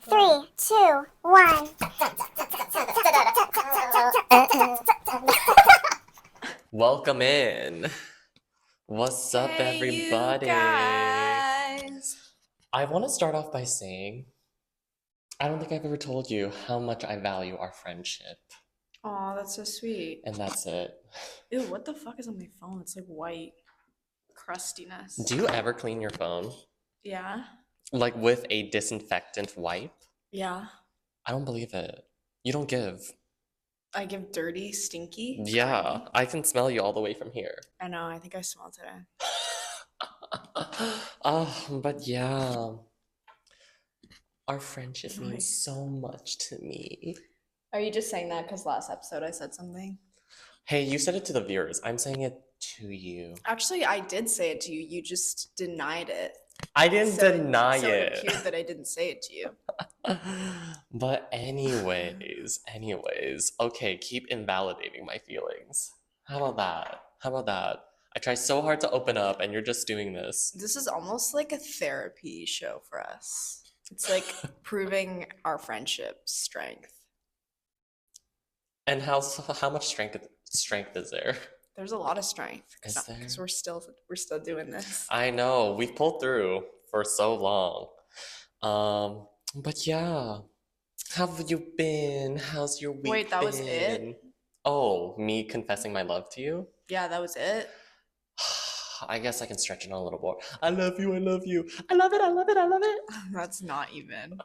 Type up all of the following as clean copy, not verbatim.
Three, two, one. Welcome in. What's up, Hey, everybody? you guys. I want to start off by saying I don't think I've ever told you how much I value our friendship, Oh, that's so sweet. and that's it. Ew, what the fuck is on my phone? It's like white crustiness. Do you ever clean your phone? Yeah? Like with a disinfectant wipe? Yeah. I don't believe it. You don't give. I give dirty, stinky. Yeah, grimy. I can smell you all the way from here. I know, I think I smell today. But yeah, our friendship means Nice. so much to me. Are you just saying that because last episode I said something? Hey, you said it to the viewers. I'm saying it to you. Actually, I did say it to you. You just denied it. I didn't deny so it. it appeared that I didn't say it to you. But anyways, okay, keep invalidating my feelings. How about that? How about that? I try so hard to open up and you're just doing this. This is almost like a therapy show for us. It's like proving our friendship strength. And how much strength is there? There's a lot of strength Is there? because we're still doing this. I know, we've pulled through for so long. But yeah. How have you been? How's your week Wait, that was been? it? Oh, me confessing my love to you? Yeah, that was it. I guess I can stretch it on a little more. I love you, I love you. I love it, I love it, I love it. That's not even.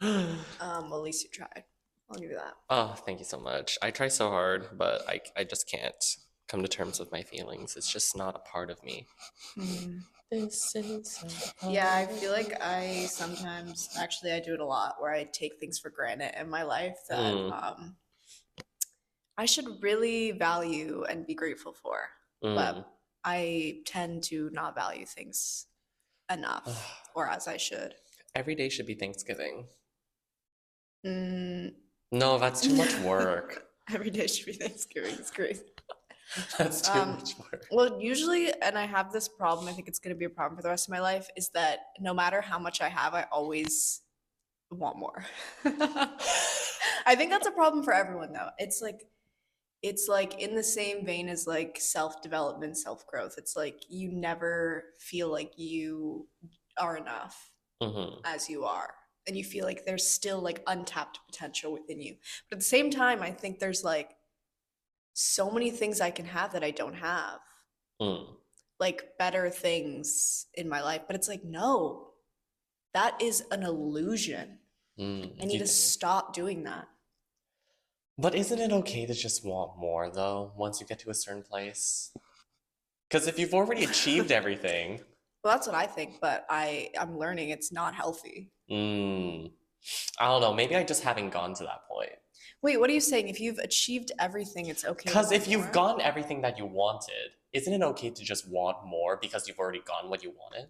Well, at least you tried. I'll give you that. Oh, thank you so much. I try so hard, but I just can't come to terms with my feelings. It's just not a part of me. This is Yeah, I feel like I sometimes, actually, I do it a lot, where I take things for granted in my life that I should really value and be grateful for. But I tend to not value things enough, or as I should. Every day should be Thanksgiving. Mm, No, that's too much work. every day should be Thanksgiving. It's crazy. That's too much work. Well, usually, and I have this problem, I think it's going to be a problem for the rest of my life, is that no matter how much I have, I always want more. I think that's a problem for everyone, though. It's like in the same vein as like self-development, self-growth. It's like you never feel like you are enough as you are. And you feel like there's still like untapped potential within you. But at the same time, I think there's like so many things I can have that I don't have. Like better things in my life. But it's like, no, that is an illusion. I need to stop doing that. But isn't it okay to just want more, though, once you get to a certain place? Because if you've already achieved everything... Well, that's what I think, but I'm learning it's not healthy. I don't know. Maybe I just haven't gone to that point. Wait, what are you saying? If you've achieved everything, it's okay? Because if more? you've gotten everything that you wanted, isn't it okay to just want more because you've already gotten what you wanted?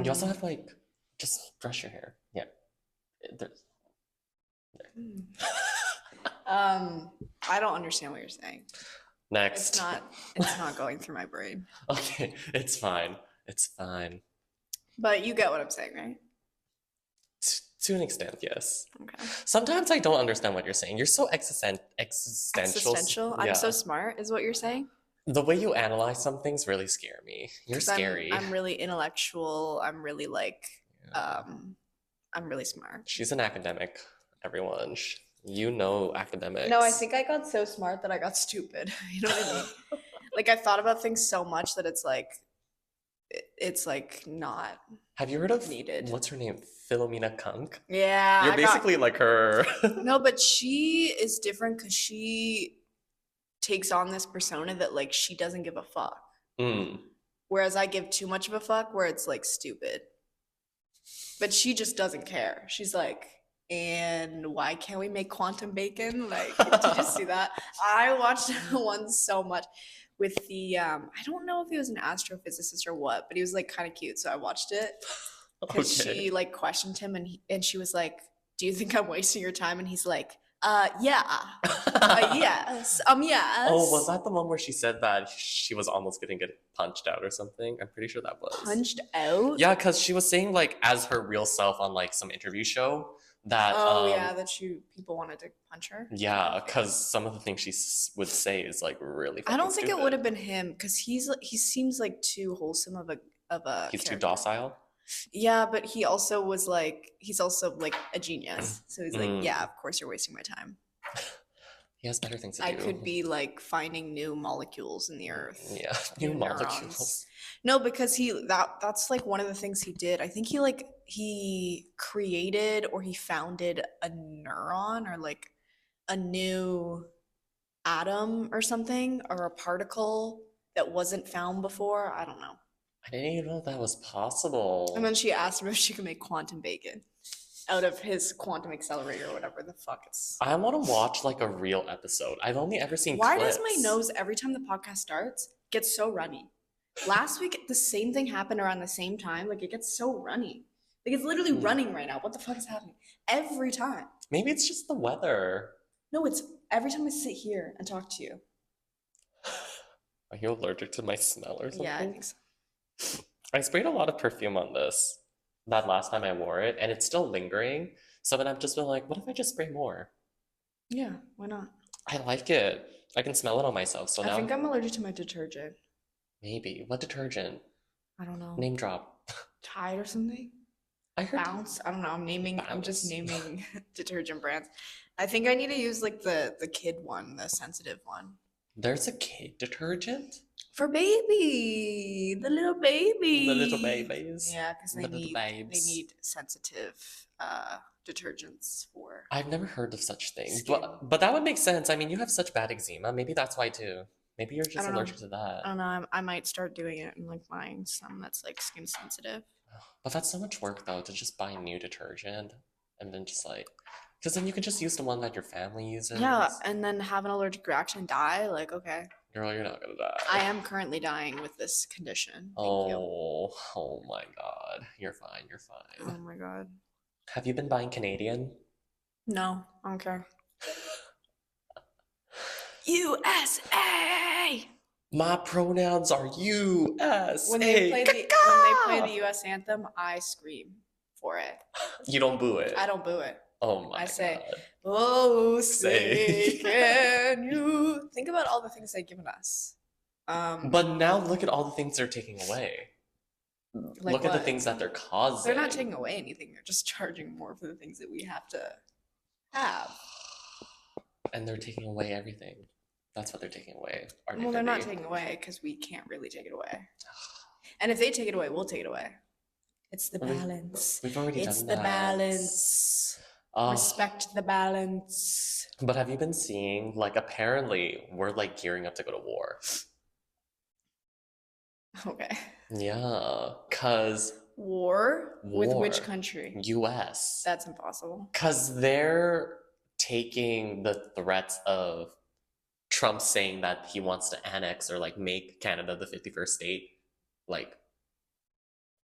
You also have, like, just brush your hair. Yeah. I don't understand what you're saying. Next. It's not going through my brain. Okay, it's fine. It's fine. But you get what I'm saying, right? To an extent, yes. Okay. Sometimes I don't understand what you're saying. You're so existential. Existential? I'm so smart, is what you're saying? The way you analyze some things really scare me. You're scary. I'm really intellectual. I'm really like, I'm really smart. She's an academic, everyone. You know academics. No, I think I got so smart that I got stupid. You know what I mean? Like I thought about things so much that it's like not. Have you heard of needed? What's her name? Philomena Kunk? Yeah. You're basically like her. No, but she is different because she takes on this persona that like she doesn't give a fuck. Whereas I give too much of a fuck where it's like stupid. But she just doesn't care. She's like, and why can't we make quantum bacon? Like, did you see that? I watched one so much with the I don't know if he was an astrophysicist or what, but he was like kind of cute, so I watched it because she like questioned him and she was like, do you think I'm wasting your time? And he's like, Yeah. Yes. Yes. Oh, was that the one where she said that she was almost gonna get punched out or something? I'm pretty sure that was. Punched out? Yeah, because she was saying like as her real self on like some interview show that Oh, yeah, that people wanted to punch her. yeah, because some of the things she would say is like really I fucking don't think it stupid. would have been him because he seems like too wholesome of a He's too character. docile. Yeah, but he's also like a genius. So he's like, Mm. yeah, of course you're wasting my time. He has better things to do. I could be like finding new molecules in the earth. Yeah, New new neurons. molecules. No, because that's like one of the things he did. I think he created or he founded a neuron or like a new atom or something or a particle that wasn't found before. I don't know. I didn't even know that was possible. And then she asked him if she could make quantum bacon out of his quantum accelerator or whatever the fuck it's. I want to watch like a real episode. I've only ever seen Why clips. does my nose every time the podcast starts get so runny? Last week the same thing happened around the same time. Like it gets so runny. Like it's literally running right now. What the fuck is happening? Every time. Maybe it's just the weather. No, it's every time I sit here and talk to you. Are you allergic to my smell or something? Yeah, I think so. I sprayed a lot of perfume on this that last time I wore it, and it's still lingering. So then I've just been like, what if I just spray more? Yeah, why not? I like it. I can smell it on myself. So now I think I'm allergic to my detergent. maybe. What detergent? I don't know. Name drop. Tide or something? I heard Bounce? I don't know. I'm just Bounce. naming detergent brands. I think I need to use like the kid one, the sensitive one. there's a kid detergent. For baby, the little baby. The little babies. Yeah, because The little they babes. need sensitive detergents for. I've never heard of such things, Skin. but that would make sense. I mean, you have such bad eczema. Maybe that's why too. Maybe you're just don't know. allergic to that. I don't know. I might start doing it and like buying some that's like skin sensitive. But that's so much work though to just buy new detergent and then just like, because then you can just use the one that your family uses. Yeah, and then have an allergic reaction and die. Like, okay, Girl, you're not gonna die. I am currently dying with this condition. Thank you. Oh my God. You're fine. You're Oh fine. my god. Have you been buying Canadian? No, I don't care. USA. My pronouns are USA. When they play the US anthem, I scream for it. You don't boo it. I don't boo it. Oh my I say, God. "Oh, Say. say, can you think about all the things they've given us?" But now look at all the things they're taking away. like Look at the what? things that they're causing. They're not taking away anything. They're just charging more for the things that we have to have. And they're taking away everything. That's what they're taking away. Our Well, they're not dignity. taking away because we can't really take it away. And if they take it away, we'll take it away. It's the We've- balance. We've already It's done the that. balance. Oh, Respect the balance. but have you been seeing, like, apparently we're, like, gearing up to go to war. Okay. Yeah, because War? With which War. country? US. That's impossible. Because they're taking the threats of Trump saying that he wants to annex or, like, make Canada the 51st state, like,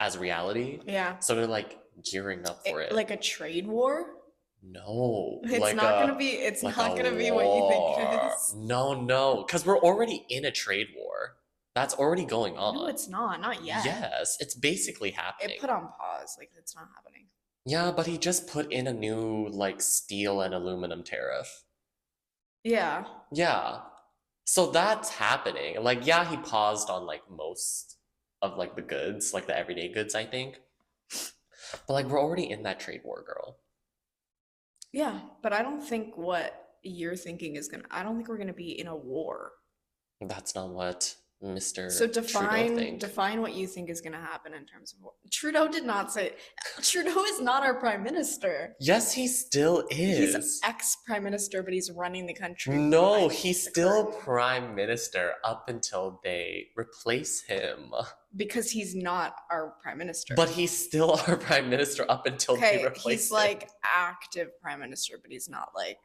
as reality. Yeah. So they're, like, gearing up for it. Like a trade war? No. It's like not a- gonna be. It's like not a gonna be what you think it war. is. No, because we're already in a trade war. That's already going on. No, it's not. Not yet. Yes, it's basically happening. It put on pause. Like it's not happening. Yeah, but he just put in a new like steel and aluminum tariff. Yeah. Yeah. So that's happening. Like, yeah, he paused on like most of like the goods, like the everyday goods, I think. But like we're already in that trade war, girl. Yeah, but I don't think what you're thinking is gonna. I don't think we're gonna be in a war. That's not what Mr. So Trudeau think. define what you think is gonna happen in terms of war. Trudeau did not say. Trudeau is not our prime minister. Yes, he still is. He's ex-prime minister, but he's running the country. No, by he's the still current- prime minister up until they replace him. because he's not our prime minister. But he's still our prime minister up until they okay, replace he's him. like active prime minister, but he's not like.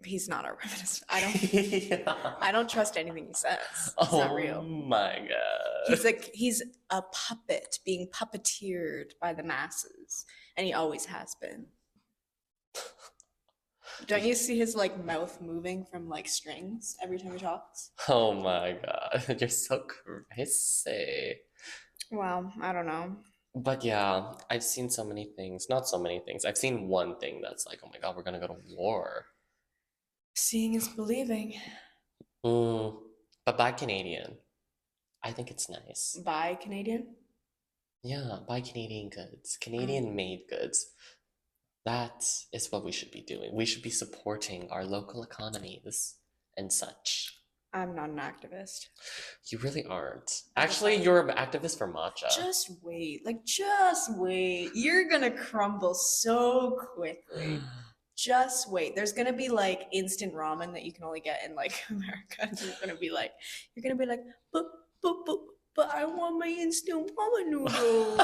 He's not our prime minister. I don't trust anything he says. It's not Oh real. my god. He's a puppet being puppeteered by the masses, and he always has been. Don't you see his like mouth moving from like strings every time he talks? Oh my God, you're so crazy. Well, I don't know. But yeah, I've seen so many things. Not so many things. I've seen one thing that's like, oh my God, we're gonna go to war. Seeing is believing. Mm, but buy Canadian. I think it's nice. Buy Canadian. Yeah, buy Canadian goods, Mm, Canadian made goods. That is what we should be doing. We should be supporting our local economies and such. I'm not an activist. You really aren't. I just Actually, like you're an activist for matcha. just wait. Like just wait. You're gonna crumble so quickly. Just wait. There's gonna be like instant ramen that you can only get in like America. And you're gonna be like, but but I want my instant ramen noodles.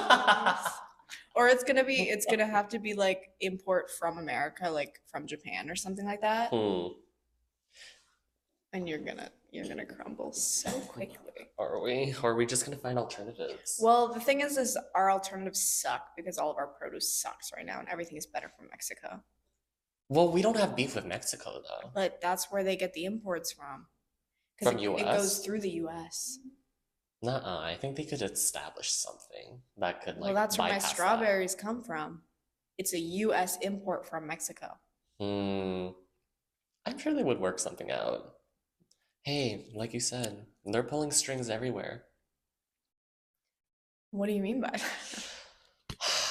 Or it's gonna have to be like import from America, like from Japan or something like that. Hmm. And you're gonna crumble so quickly. Are we? Or are we just gonna find alternatives? Well, the thing is our alternatives suck because all of our produce sucks right now and everything is better from Mexico. Well, we don't have beef with Mexico though. But that's where they get the imports from. Because From it goes US? through the US. Nuh-uh. I think they could establish something that could Well, like that's where my bypass that. strawberries come from. It's a US import from Mexico. Hmm. I'm sure they would work something out. Hey, like you said, they're pulling strings everywhere. What do you mean by that?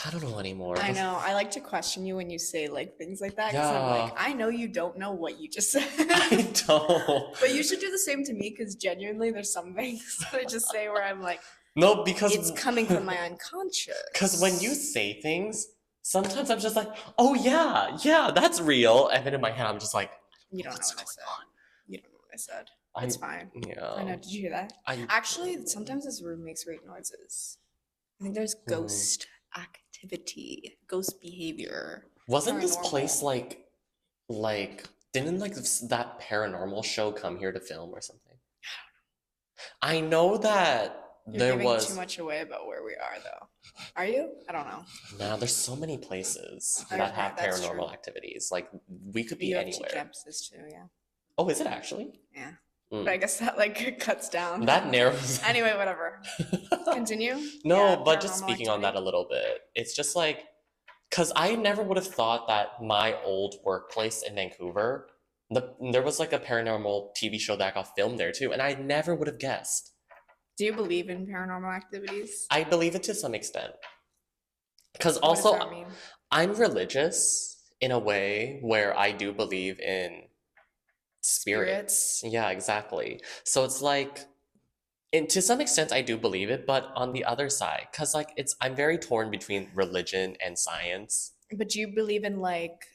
I don't know anymore. I know. I like to question you when you say like things like that because I'm Yeah, like, I know you don't know what you just said. I don't. But you should do the same to me because genuinely there's some things that I just say where I'm like, No, because it's coming from my unconscious. when you say things, sometimes I'm just like, oh yeah, yeah, that's real. And then in my head, I'm just like, You don't know what's what I going said. on? You don't know what I said. I, It's fine. I know. yeah, Did you hear that? I, Actually, sometimes this room makes weird noises. I think there's ghost activity, ghost behavior, wasn't this place paranormal. didn't like that paranormal show come here to film or something? I know that You're there giving too was, much away about where we are, though. Are you? I don't know. nah, there's so many places that Okay, have that's paranormal true. activities. Like, we could be You have two anywhere. campuses too, yeah. Oh, is it actually? Yeah. Mm. But I guess that like cuts down. That narrows. Anyway, whatever. Continue. No, Yeah, but just paranormal speaking on that activity. a little bit, it's just like, because I never would have thought that my old workplace in Vancouver, there was like a paranormal TV show that got filmed there too, and I never would have guessed. Do you believe in paranormal activities? I believe it to some extent. Because What does that also, mean? I'm religious in a way where I do believe in spirits. Yeah, exactly. So it's like, and to some extent, I do believe it, but on the other side, because like I'm very torn between religion and science. But do you believe in like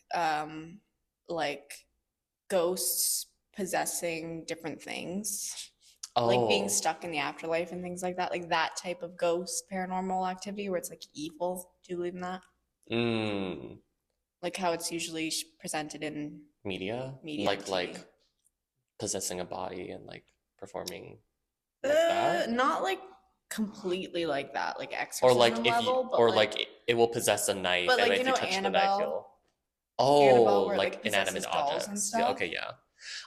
ghosts possessing different things? Like being Oh, stuck in the afterlife and things like that? Like that type of ghost paranormal activity where it's like evil? Do you believe in that? mm, Like how it's usually presented in media, media and like TV. possessing a body and like performing like that, Not like completely like that, like or like exorcism if you, level, or like it will possess a knife, but and like if you touch the knife, Annabelle, you'll. Oh, where it like like inanimate possesses dolls and objects. Yeah, stuff. okay, yeah.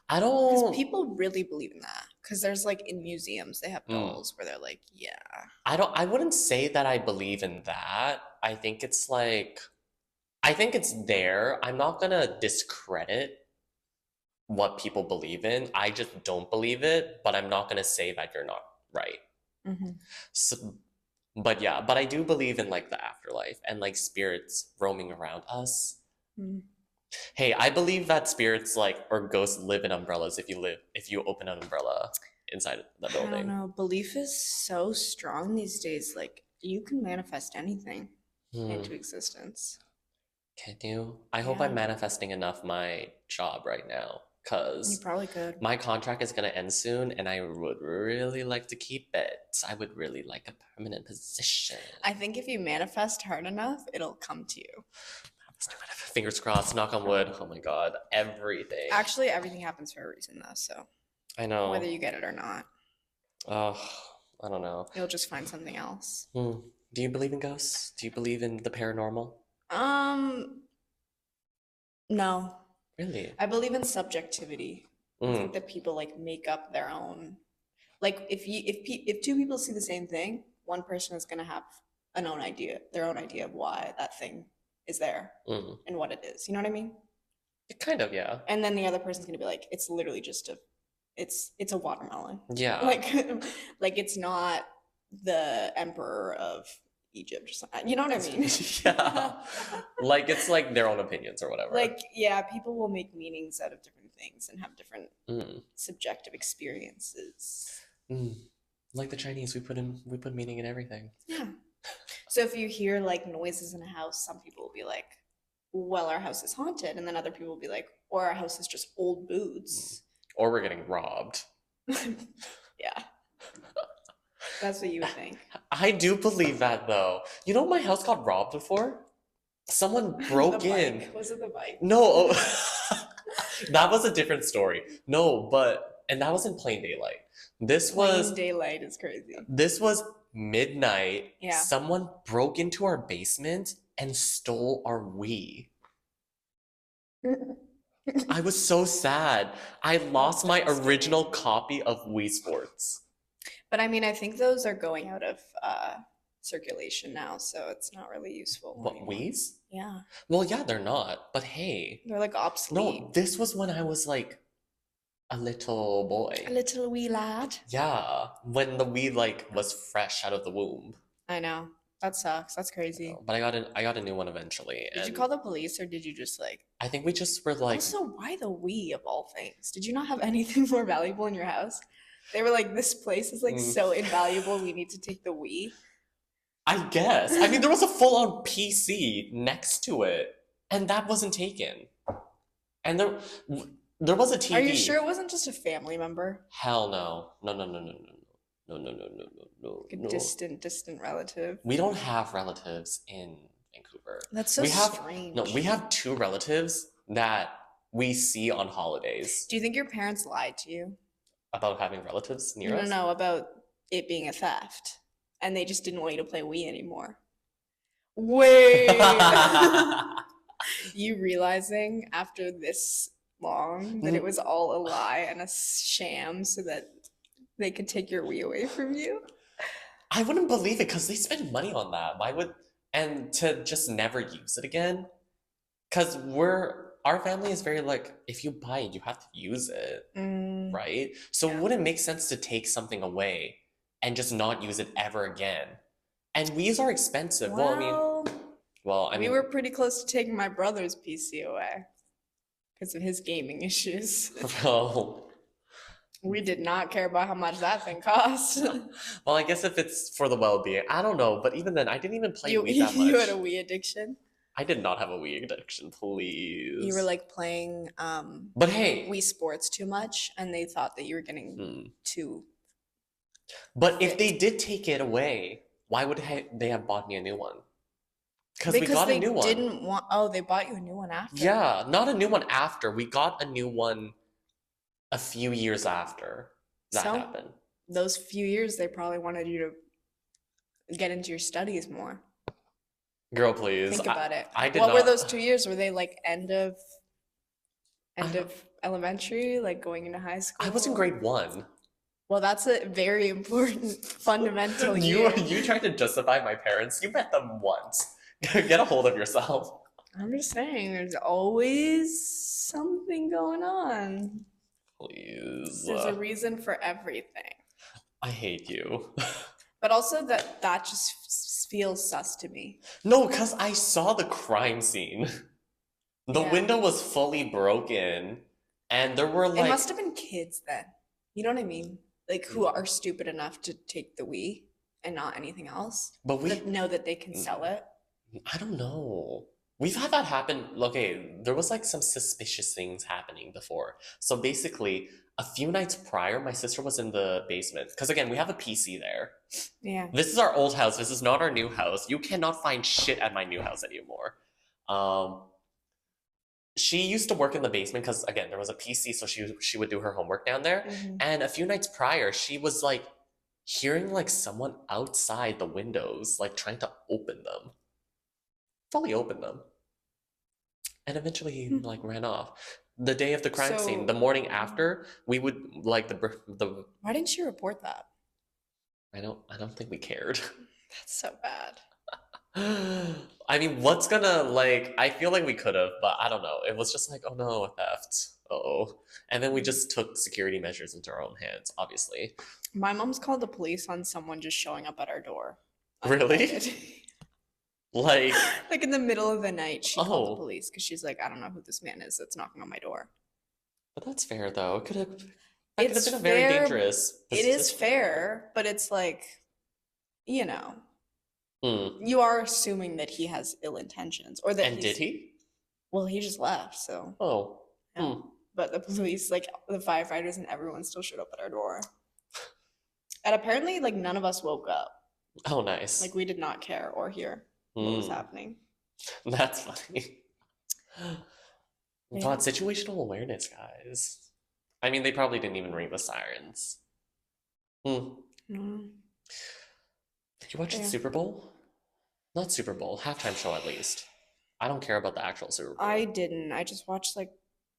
I Because don't. people really believe in that. Because there's like in museums, they have Mm, dolls where they're like, yeah. I don't. I wouldn't say that I believe in that. I think it's there. I'm not gonna discredit what people believe in. I just don't believe it, but I'm not gonna say that you're not right. Hmm. So, but yeah, but I do believe in like the afterlife and like spirits roaming around us. Hey, I believe that spirits like or ghosts live in umbrellas if you open an umbrella inside the I don't building. know. Belief is so strong these days. Like you can manifest anything Hmm. into existence. Can you? I hope Yeah, I'm manifesting enough my job right now you because probably could. my contract is gonna end soon and I would really like to keep it. I would really like a permanent position. I think if you manifest hard enough, it'll come to you. Let's do it. Fingers crossed, knock on wood. Oh my God, everything. Actually, everything happens for a reason, though. So I know. whether you get it or not, Oh, I don't know. you'll just find something else. Hmm. Do you believe in ghosts? Do you believe in the paranormal? Um, no. Really? I believe in subjectivity. I Mm. think that people like make up their own. Like if two people see the same thing, one person is gonna have their own idea of why that thing is there Mm. and what it is. You know what I mean? Kind of, yeah. And then the other person's gonna be like, it's literally just it's a watermelon. Yeah. Like like it's not the emperor of Egypt or something. You know what I mean? Yeah. Like it's like their own opinions or whatever. Like, yeah, people will make meanings out of different things and have different Mm. subjective experiences. Mm. Like the Chinese, we put meaning in everything. Yeah. So if you hear like noises in a house, some people will be like, well, our house is haunted. And then other people will be like, or our house is just old boots. Or we're getting robbed. Yeah. That's what you would think. I do believe that though. You know my house got robbed before? Someone broke The in. bike. Was it the bike? No, oh, that was a different story. No, and that was in plain daylight. Plain daylight is crazy. This was midnight. Yeah. Someone broke into our basement and stole our Wii. I was so sad. I lost my original copy of Wii Sports. But I mean, I think those are going out of circulation now, so it's not really useful. What, anymore. Wii's? Yeah. Well, yeah, they're not. But hey. They're like obsolete. No, this was when I was like a little boy. A little wee lad. Yeah, when the Wii like was fresh out of the womb. I know. That sucks. That's crazy. But I got a new one eventually. Did you call the police or did you just like... I think we just were like... Also, why the Wii of all things? Did you not have anything more valuable in your house? They were like, this place is like so invaluable, we need to take the Wii. I guess. I mean, there was a full-on PC next to it, and that wasn't taken. And there was a TV. Are you sure it wasn't just a family member? Hell no. No. Like a distant relative. We don't have relatives in Vancouver. That's so strange. No, we have 2 relatives that we see on holidays. Do you think your parents lied to you? About having relatives near us? No, about it being a theft. And they just didn't want you to play Wii anymore. Wait! You realizing after this long that it was all a lie and a sham so that they could take your Wii away from you? I wouldn't believe it because they spend money on that. And to just never use it again? Because our family is very like, if you buy it, you have to use it, right? So it wouldn't make sense to take something away and just not use it ever again. And Wii's are expensive. Well, I mean, we were pretty close to taking my brother's PC away because of his gaming issues. Well, we did not care about how much that thing cost. Well, I guess if it's for the well-being, I don't know. But even then, I didn't even play Wii that much. You had a Wii addiction? I did not have a Wii addiction, please. You were like playing but hey, Wii Sports too much, and they thought that you were getting too... But if they did take it away, why would they have bought me a new one? Because we got a new one. Didn't want... Oh, they bought you a new one after? Yeah, not a new one after. We got a new one a few years after that happened. Those few years, they probably wanted you to get into your studies more. Girl, please. Think about it. What were those 2 years? Were they like end of elementary, like going into high school? I was in grade 1. Well, that's a very important fundamental year. You tried to justify my parents. You met them once. Get a hold of yourself. I'm just saying, there's always something going on. Please. There's a reason for everything. I hate you. But also that just feels sus to me. No, because I saw the crime scene. The window was fully broken, and there were like... It must have been kids then. You know what I mean? Like, who are stupid enough to take the Wii and not anything else. But we know that they can sell it. I don't know. We've had that happen. Okay, there was like some suspicious things happening before. So basically, a few nights prior, my sister was in the basement. Because again, we have a PC there. Yeah. This is our old house. This is not our new house. You cannot find shit at my new house anymore. She used to work in the basement because, again, there was a PC, so she would do her homework down there. And a few nights prior, she was like hearing like someone outside the windows, like trying to open them. Fully open them. And eventually he like ran off. The day of the crime scene, the So, morning after, we would like the why didn't you report that? I don't think we cared. That's so bad. I mean, what's gonna like I feel like we could have, but I don't know. It was just like, oh no, a theft. Oh. And then we just took security measures into our own hands, obviously. My mom's called the police on someone just showing up at our door. Really? Uninvited. Like, Like in the middle of the night, she called the oh, police because she's like, I don't know who this man is that's knocking on my door. but that's fair though. That could have It's been a very fair. dangerous It is position. fair, but it's like, you know, Hmm. you are assuming that he has ill intentions or that And did he's, he? well, he just left. So, Oh. yeah. Hmm. But the police, like the firefighters and everyone still showed up at our door. And apparently, like none of us woke up. Oh, nice. Like we did not care or hear what was Hmm. happening. That's funny. Yeah. God, situational awareness, guys. I mean, they probably didn't even ring the sirens. Hmm. Mm. Did you watch the Yeah. Super Bowl? Not Super Bowl, halftime show at least. I don't care about the actual Super Bowl. I didn't. I just watched like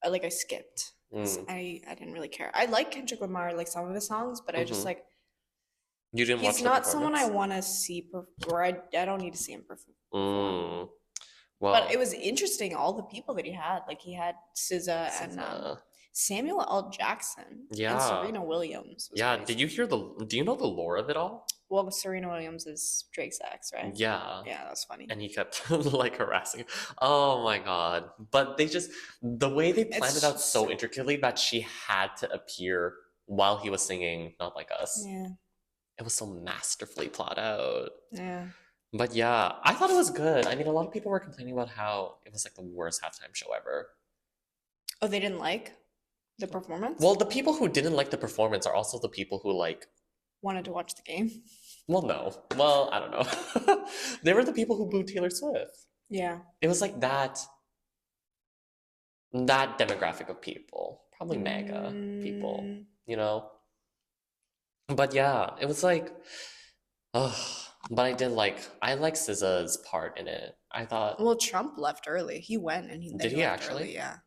I skipped. 'Cause Mm. I didn't really care. I like Kendrick Lamar, like some of his songs, but I just Hmm. like You didn't watch he's the not someone I performance? want to see or I don't need to see him perform. Mm. But it Well, was interesting all the people that he had. Like he had SZA and SZA. Samuel L. Jackson and Yeah. Serena Williams was Yeah, crazy. do you know the lore of it all? Well, Serena Williams is Drake's ex, right? Yeah. Yeah, that's funny. And he kept like harassing. Oh my God. But the way they planned it out It's so intricately that she had to appear while he was singing Not Like Us. yeah, It was so masterfully plot out. yeah. But yeah, I thought it was good. I mean, a lot of people were complaining about how it was like the worst halftime show ever. Oh, they didn't like the performance? Well, the people who didn't like the performance are also the people who like, Wanted to watch the game. well, no. Well, I don't know. They were the people who booed Taylor Swift. Yeah. It was like that demographic of people, probably MAGA people, Mm, you know? But yeah, it was like, ugh. But I like SZA's part in it. I thought, well, Trump left early. He went and did he he left actually? early. Yeah,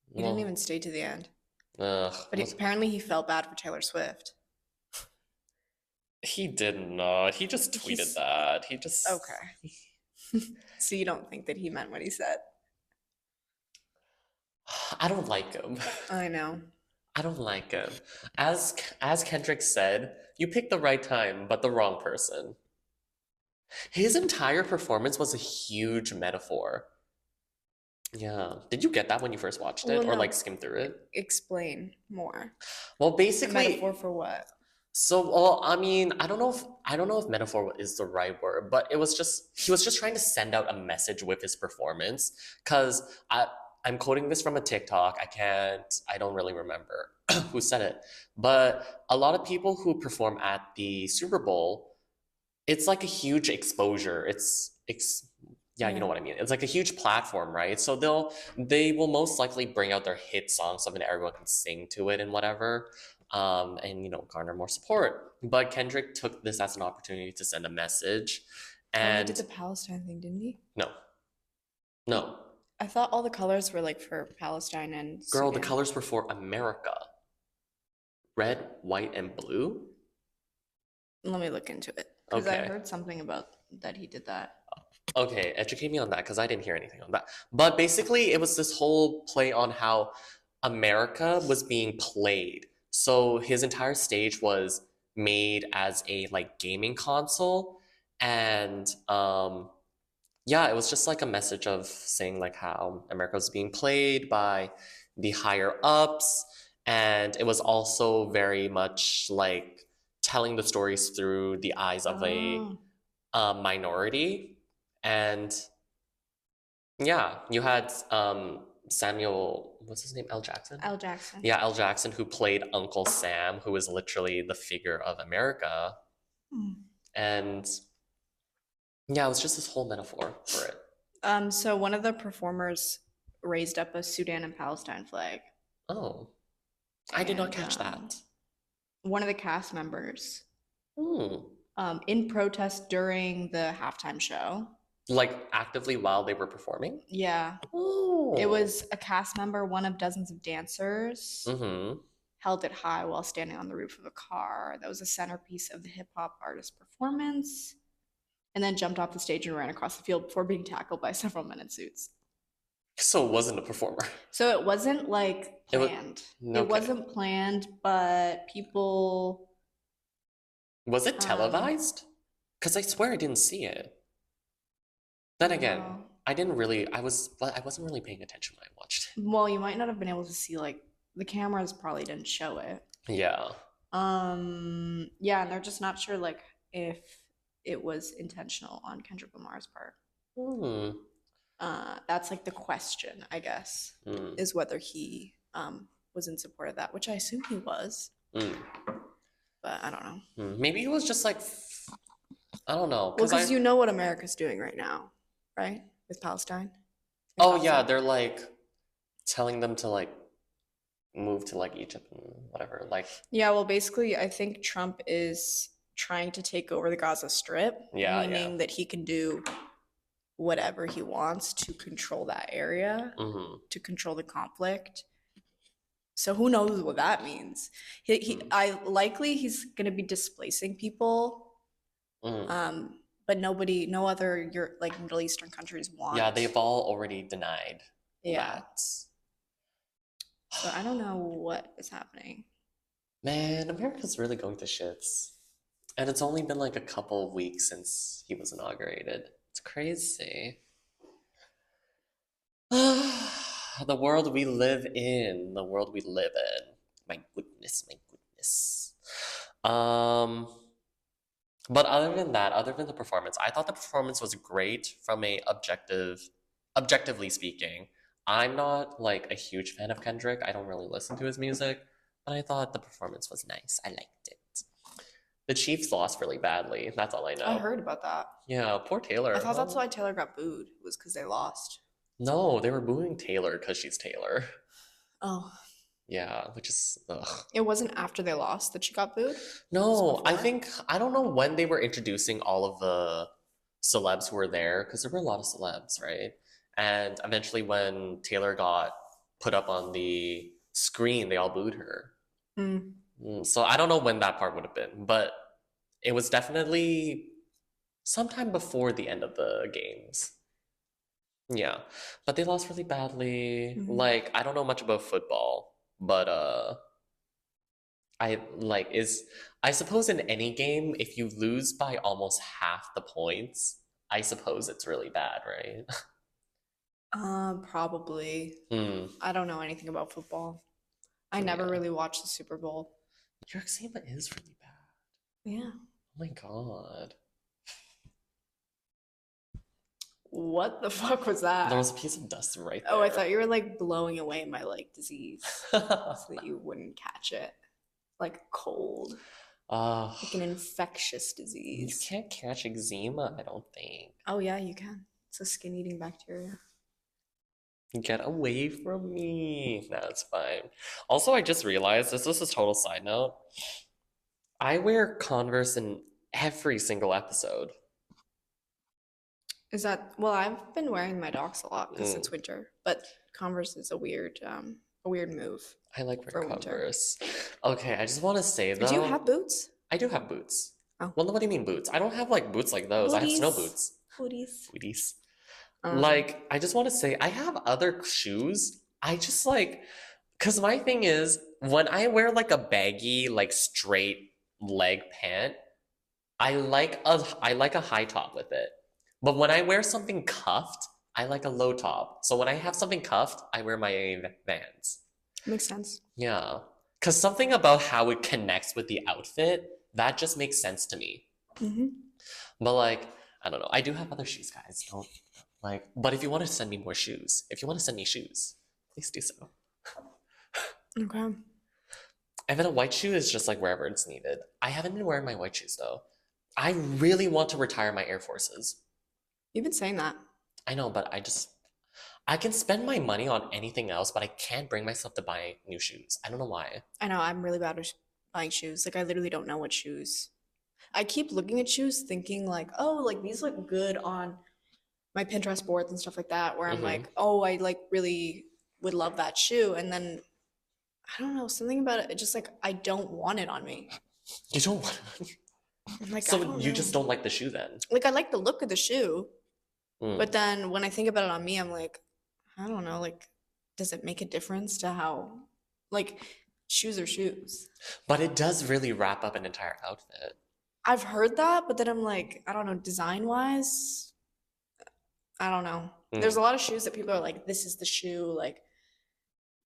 he didn't Well, even stay to the end. ugh, But apparently, he felt bad for Taylor Swift. he did not. He just tweeted He's that. He just, okay. So you don't think that he meant what he said? I don't like him. I know. I don't like him. As Kendrick said, you picked the right time, but the wrong person. His entire performance was a huge metaphor. Yeah. Did you get that when you first watched it Well, or no. like skim through it? Explain more. Well, A basically, metaphor for what? so well, I mean, I don't know if metaphor is the right word, but he was just trying to send out a message with his performance cuz I'm quoting this from a TikTok. I don't really remember who said it. But a lot of people who perform at the Super Bowl, it's like a huge exposure. Yeah, you know Yeah. what I mean. It's like a huge platform, right? So they will most likely bring out their hit song so that everyone can sing to it and whatever, and garner more support. But Kendrick took this as an opportunity to send a message, Oh, he and did the Palestine thing, didn't he? no, no, I thought all the colors were like for Palestine and girl, the Sudan. colors were for America: red, white, and blue. Let me look into it because I Okay. heard something about that he did that. Okay, educate me on that because I didn't hear anything on that. But basically, it was this whole play on how America was being played. So his entire stage was made as a like gaming console, and yeah, it was just like a message of saying like how America was being played by the higher ups, and it was also very much like telling the stories through the eyes of a minority. And yeah, you had Samuel, what's his name? L. Jackson? L. Jackson. Yeah, L. Jackson, who played Uncle Sam, who is literally the figure of America. Hmm. And yeah, it was just this whole metaphor for it. So one of the performers raised up a Sudan and Palestine flag. Oh, I did not And, catch that. One of the cast members, Hmm. in protest during the halftime show, Like actively while they were performing? Yeah. Oh. It was a cast member, one of dozens of dancers, Mm-hmm. held it high while standing on the roof of a car. That was a centerpiece of the hip hop artist's performance, and then jumped off the stage and ran across the field before being tackled by several men in suits. So it wasn't a performer. So it wasn't like It was planned. no It kidding. wasn't planned, but people, Was it um, televised? Because I swear I didn't see it. I Then don't again, know. I wasn't really paying attention when I watched Well, you might not have been able to see like the cameras probably didn't show it. it. Yeah. Yeah, and they're just not sure like if it was intentional on Kendrick Lamar's part. Hmm. That's like the question, I guess, Hmm. is whether he was in support of that, which I assume he was, Hmm. but I don't know. Maybe it was just like I don't know, Well, because because I you know what America's doing right now, right? With Palestine and oh yeah, Gaza. they're like telling them to like move to like Egypt and whatever. Like Yeah, well, basically, I think Trump is trying to take over the Gaza Strip, yeah, yeah. meaning that he can do whatever he wants to control that area, Mm-hmm. to control the conflict. So who knows what that means? He's gonna be displacing people, Mm-hmm. but no other like Middle Eastern countries Yeah, want. they've all already denied Yeah. that. So I don't know what is happening. Man, America's really going to shits. And it's only been like a couple of weeks since he was inaugurated. It's crazy. The world we live in. The world we live in. My goodness, my goodness. Um, but other than that, other than the performance, I thought the performance was great from a objectively speaking. I'm not like a huge fan of Kendrick. I don't really listen to his music, but I thought the performance was nice. I liked it. The Chiefs lost really badly. That's all I I know. heard about that. Yeah, poor Taylor. I thought that's Oh. why Taylor got booed, was because they lost. No, they were booing Taylor because she's Taylor. Oh, Yeah, which is ugh. it wasn't after they lost that she got booed? It was No, before? I don't know when they were introducing all of the celebs who were there because there were a lot of celebs, right? And eventually, when Taylor got put up on the screen, they all booed her. Mm. So I don't know when that part would have been, but it was definitely sometime before the end of the games. Yeah, but they lost really badly. Mhm. Like, I don't know much about football, but I like is I suppose in any game, if you lose by almost half the points, I suppose it's really bad, right? Probably. Hmm. I don't know anything about football. I never Yeah. really watched the Super Bowl. Your eczema is really bad. Yeah. Oh my God. What the fuck was that? There was a piece of dust right there. Oh, I thought you were like blowing away my like disease so that you wouldn't catch it. Like cold, like an infectious You disease. can't catch eczema, I don't think. Oh yeah, you can. It's a skin-eating bacteria. Get away from me. No, it's fine. Also, I just realized this is a total side note. I wear Converse in every single episode. Is that well? I've been wearing my Docs a lot because it's Mm, winter, but Converse is a weird move I like for wearing winter. Converse. Okay, I just want to say Do you have though, boots? I do have boots. Oh, Well, what do you mean boots? I don't have like boots like those. I have snow booties, boots. booties. Booties. Um, Like, I just want to say I have other shoes. I just like, because my thing is when I wear like a baggy, like straight leg pant, I like a high top with it. But when I wear something cuffed, I like a low top. So when I have something cuffed, I wear my Vans. makes sense. Yeah. Because something about how it connects with the outfit, that just makes sense to me. Mm-hmm. But like, I don't know. I do have other shoes, guys. Don't like, but if you want to send me more shoes, if you want to send me shoes, please do so. Okay. And then a white shoe is just like wherever it's needed. I haven't been wearing my white shoes though. I really want to retire my Air Forces. You've been saying that. I know, but I can spend my money on anything else, but I can't bring myself to buy new shoes. I don't know why. I know I'm really bad with buying shoes. Like I literally don't know what shoes. I keep looking at shoes thinking like, oh, like these look good on my Pinterest boards and stuff like that, where I'm Mm-hmm. like, oh, I like really would love that shoe, and then I don't know, something about it, just like I don't want it on me. You don't want I'm like, I So don't you just know. don't like the shoe then? Like I like the look of the shoe, Mm. but then when I think about it on me, I'm like, I don't know, like, does it make a difference to how, like, shoes are shoes? But it does really wrap up an entire outfit. I've heard that, but then I'm like, I don't know, design wise, I don't know. There's a lot of shoes that people are like, this is the shoe, like,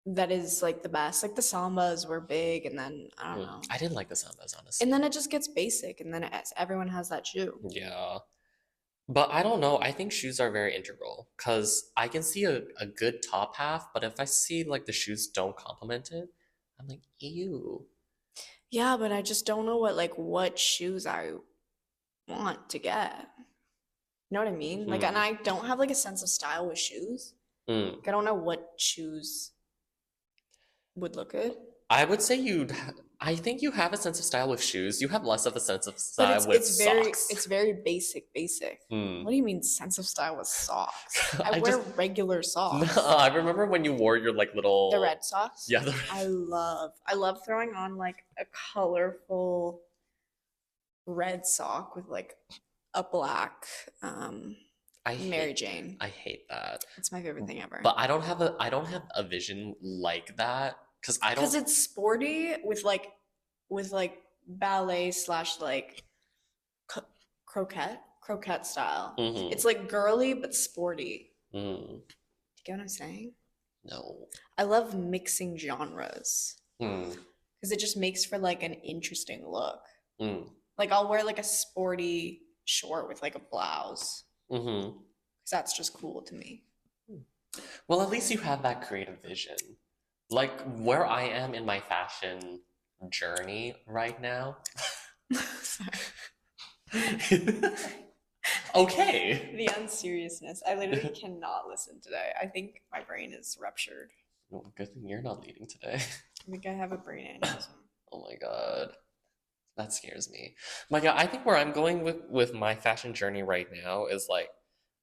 that is like the best. Like the Sambas were big, and then I don't know. I didn't like the Sambas, honestly. And then it just gets basic, and then everyone has that shoe. Yeah. But I don't know. I think shoes are very integral because I can see a good top half, but if I see like the shoes don't complement it, I'm like, ew. Yeah, but I just don't know what shoes I want to get. You know what I mean? Like, and I don't have like a sense of style with shoes. Mm. Like, I don't know what shoes would look good. I would say I think you have a sense of style with shoes. You have less of a sense of But style with socks. it's very basic. Mm. What do you mean sense of style with socks? I I wear just- regular socks. I remember when you wore your like little The red socks? Yeah, I love throwing on like a colorful red sock with like a black Mary Jane. I hate that. It's my favorite thing ever. But I don't have a vision like that because I don't. Because it's sporty with like ballet / like croquette style. Mhm. It's like girly but sporty. Mm. You get what I'm saying? No. I love mixing genres Mm. because it just makes for like an interesting look. Mm. Like I'll wear like a sporty short with like a blouse Mm-hmm. because that's just cool to me. Well, at least you have that creative vision. Like where I am in my fashion journey right now. Sorry. Okay. The unseriousness. I literally cannot listen today. I think my brain is ruptured. Well, good thing you're not leading today. I think I have a brain aneurysm. Oh my god. That scares me. My god, I think where I'm going with my fashion journey right now is like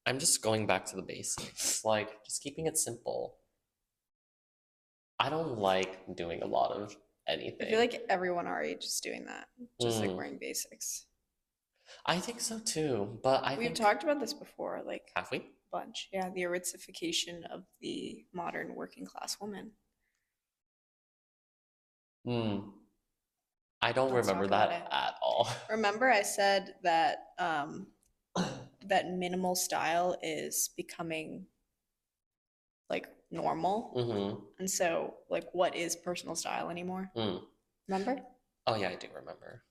I'm just going back to the basics. Like just keeping it simple. I don't like doing a lot of anything. I feel like everyone our age is doing that. Just like Mm. wearing basics. I think so too, but I We've think talked about this before, like have we? a bunch. Yeah, the aristification of the modern working class woman. Hmm. I don't Let's remember talk about that it. at all. Remember I said that that minimal style is becoming like normal. Mm-hmm. And so like what is personal style anymore? Mm. Remember? Oh yeah, I do remember.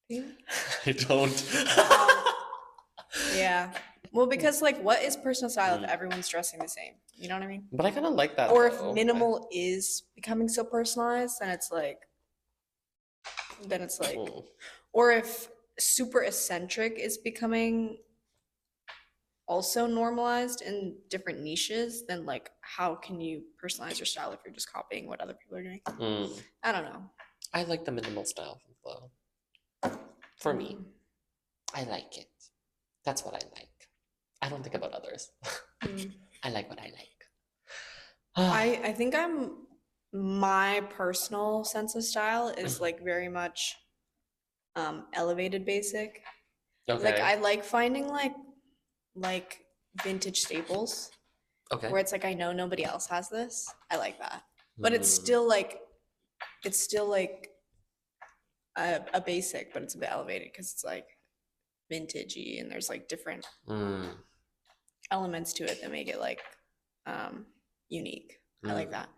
Yeah. I don't. Yeah. Well, because like what is personal style if Mm. everyone's dressing the same? You know what I mean? But I kind of like that. Or if though. minimal is becoming so personalized, then it's like Mm. or if super eccentric is becoming also normalized in different niches, then like how can you personalize your style if you're just copying what other people are doing? Mm. I don't know. I like the minimal style flow. For me, I like it. That's what I like. I don't think about others. Mm. I like what I like. I think my personal sense of style is like very much elevated basic. Okay. Like I like finding like vintage staples Okay. where it's like I know nobody else has this. I like that. But it's Mm. still like a basic, but it's a bit elevated because it's like vintagey and there's like different Mm. elements to it that make it like unique. I like that.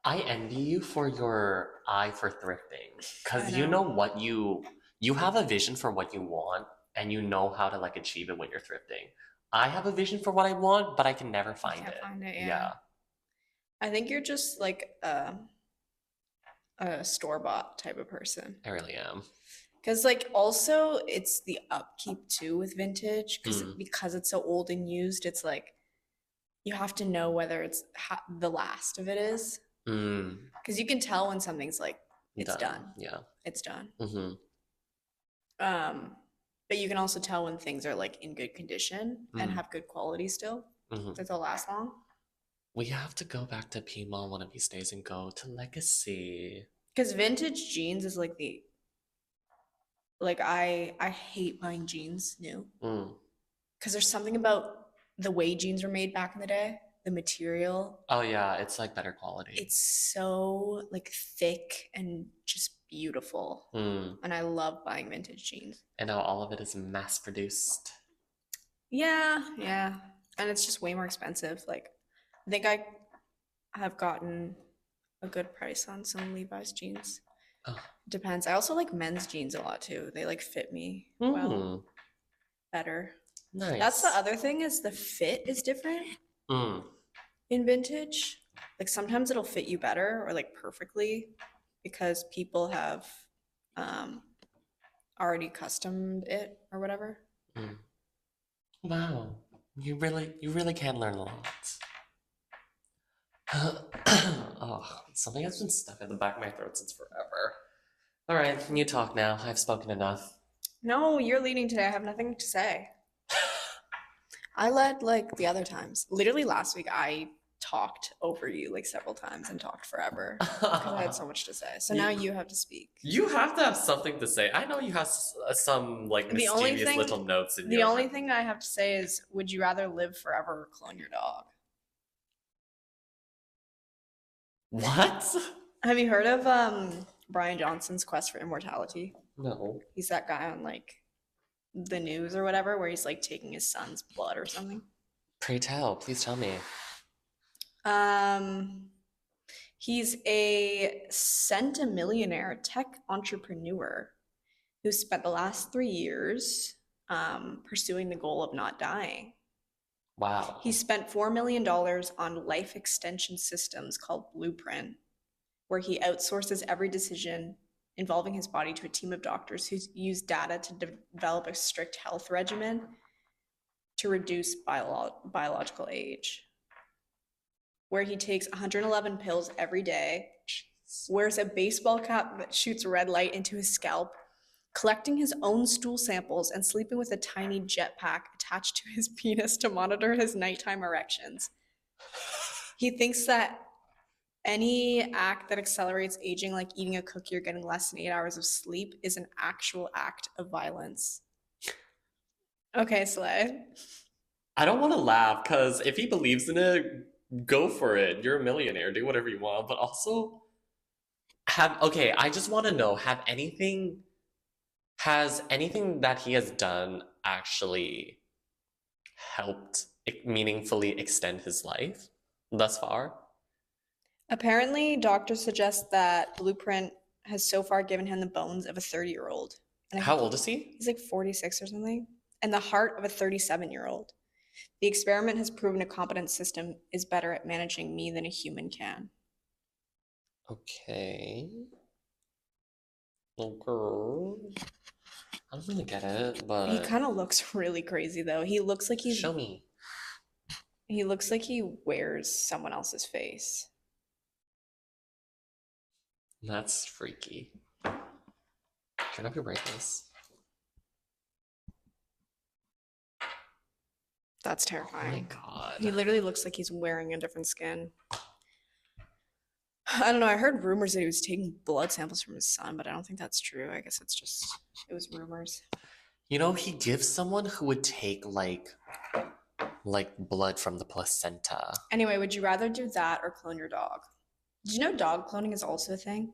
I envy you for your eye for thrifting because I you know. know what you have a vision for what you want and you know how to like achieve it when you're thrifting. I have a vision for what I want, but I can never find Can't it. find it, yeah. I think you're just like a store-bought type of person. I really am. Because like also it's the upkeep too with vintage Mm. because it's so old and used. It's like you have to know whether it's the last of it is Mm. because you can tell when something's like it's done. Yeah. It's done. Mm-hmm. But you can also tell when things are like in good condition and Mm. have good quality still. Mhm. That they'll last long. We have to go back to Pima one of these days and go to Legacy. Because vintage jeans is like the like I hate buying jeans new. Mm. Because there's something about the way jeans were made back in the day, the material. Oh yeah, it's like better quality. It's so like thick and just beautiful. Mm. And I love buying vintage jeans. And now all of it is mass produced. Yeah, yeah. And it's just way more expensive. Like I think I have gotten a good price on some Levi's jeans. Oh. Depends. I also like men's jeans a lot too. They like fit me well Mm. better. Nice. That's the other thing is the fit is different Mm. in vintage. Like sometimes it'll fit you better or like perfectly because people have already customed it or whatever. Mm. Wow. You really can learn a lot. Oh, something has been stuck at the back of my throat since forever. All right, you talk now. I've spoken enough. No, you're leading today. I have nothing to say. I led like the other times. Literally last week, I talked over you like several times and talked forever because I had so much to say. So now you have to speak. You have to have something to say. I know you have some like The only mischievous thing- little notes in The your. only thing I have to say is, would you rather live forever or clone your dog? What? Have you heard of Brian Johnson's Quest for Immortality? No. He's that guy on like the news or whatever where he's like taking his son's blood or something. Pray tell. Please tell me. He's a centimillionaire tech entrepreneur who spent the last 3 years pursuing the goal of not dying. Wow. He spent $4 million on life extension systems called Blueprint, where he outsources every decision involving his body to a team of doctors who use data to develop a strict health regimen to reduce biological age. Where he takes 111 pills every day, wears a baseball cap that shoots red light into his scalp, collecting his own stool samples and sleeping with a tiny jetpack attached to his penis to monitor his nighttime erections. He thinks that any act that accelerates aging, like eating a cookie or getting less than 8 hours of sleep, is an actual act of violence. Okay, Slay. I don't want to laugh because if he believes in it, go for it. You're a millionaire. Do whatever you want. But also, I just want to know, has anything that he has done actually helped meaningfully extend his life thus far? Apparently, doctors suggest that Blueprint has so far given him the bones of a 30-year-old. How old is he? He's like 46 or something. And the heart of a 37-year-old. The experiment has proven a competent system is better at managing me than a human can. Okay. Okay. I don't really get it, but He kind of looks really crazy though. He looks like show me. he looks like he wears someone else's face. That's freaky. Turn up your brightness. That's Oh my terrifying. god. He literally looks like he's wearing a different skin. I don't know. I heard rumors that he was taking blood samples from his son, but I don't think that's true. I guess it was rumors. You know, he gives someone who would take like blood from the placenta. Anyway, would you rather do that or clone your dog? Did you know dog cloning is also a thing?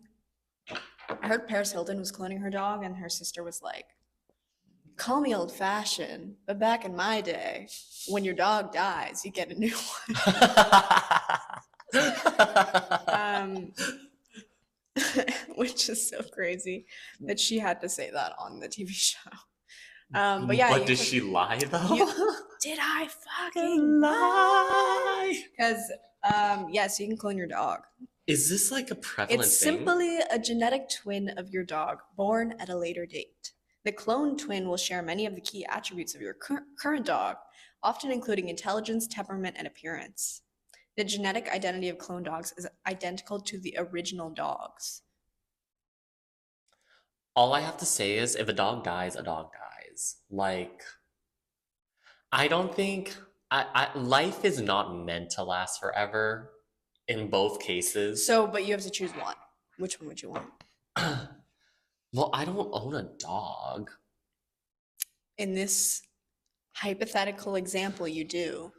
I heard Paris Hilton was cloning her dog, and her sister was like, call me old fashioned, but back in my day, when your dog dies, you get a new one. Which is so crazy that she had to say that on the TV show. But yeah. But did she lie though? Did I fucking lie? Because, yes, you can clone your dog. Is this like a prevalent It's thing? simply a genetic twin of your dog, born at a later date. The cloned twin will share many of the key attributes of your current dog, often including intelligence, temperament, and appearance. The genetic identity of cloned dogs is identical to the original dogs. All I have to say is if a dog dies, a dog dies. is. Like, I don't think life is not meant to last forever in both cases. So, but you have to choose one. Which one would you want? Well, I don't own a dog. In this hypothetical example, you do.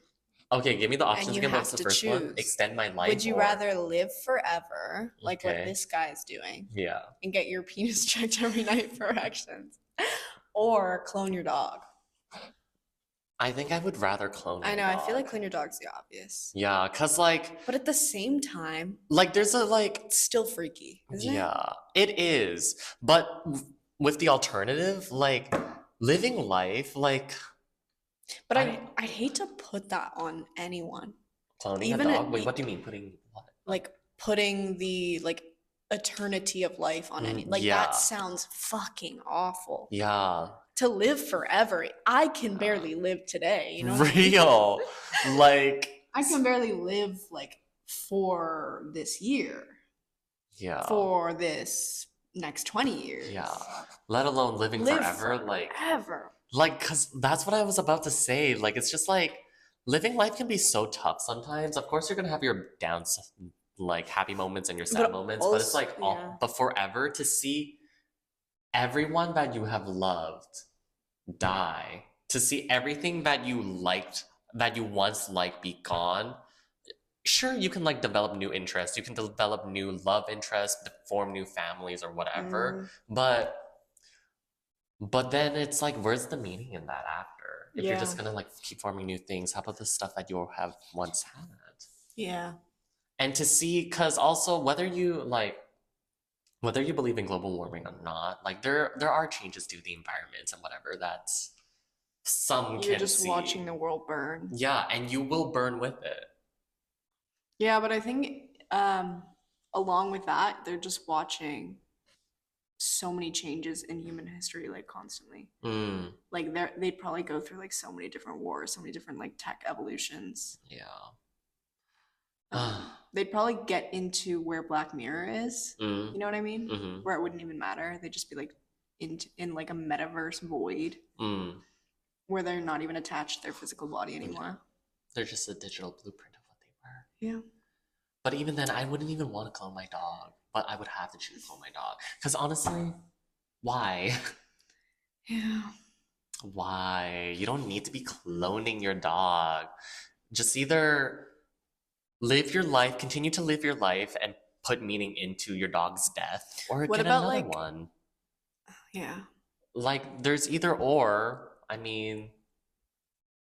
Okay, give me the options you again. What's have the to first one? choose. Extend my life. Would you or- rather live forever, like what Okay. this guy is doing, Yeah. and get your penis checked every night for erections, or clone your dog? I think I would rather clone I my know. I feel like dog. clone your dog's the obvious, Yeah, cause like but at the same time, there's a like it's still freaky, isn't it? yeah, it is. But with the alternative, like living life, like But I- I'd hate to put that on anyone. cloning Even a dog. it- Wait, what do you mean putting what? Like putting the like eternity of life on any like yeah. that sounds fucking awful. Yeah, To live forever, I can barely live today. You know, what I mean? real. Like I can barely live like for this year, yeah, for this next 20 years. yeah. Let alone living Live forever. forever. Cause that's what I was about to say. Like, it's just like living life can be so tough sometimes. Of course, you're gonna have your downs, like happy moments and your sad But moments, but it's also- like all, yeah. but forever to see everyone that you have loved die, to see everything that you liked, that you once liked, be gone. Sure, you can like develop new interests, you can develop new love interests, form new families or whatever, but then it's like, where's the meaning in that after? If you're just Yeah. gonna like keep forming new things, how about the stuff that you have once had? Yeah. And to see, because also whether you believe in global warming or not, like there are changes to the environment and whatever that some You're can just see. watching the world burn. Yeah, and you will burn with it. Yeah, but I think along with that, they're just watching so many changes in human history like constantly. Mm, Like they'd probably go through like so many different wars, so many different like tech evolutions. yeah. They'd probably get into where Black Mirror is. Mm, You know what I mean? mhm, Where it wouldn't even matter. They'd just be like in like a metaverse void mm. where they're not even attached to their physical body anymore. They're just a digital blueprint of what they were. Yeah. But even then, I wouldn't even want to clone my dog. But I would have to choose to clone my dog. Because honestly, why? Yeah. Why? You don't need to be cloning your dog. Just either live your life, continue to live your life, and put meaning into your dog's death, or What get about, another like- one. Yeah. Like, there's either or. I mean,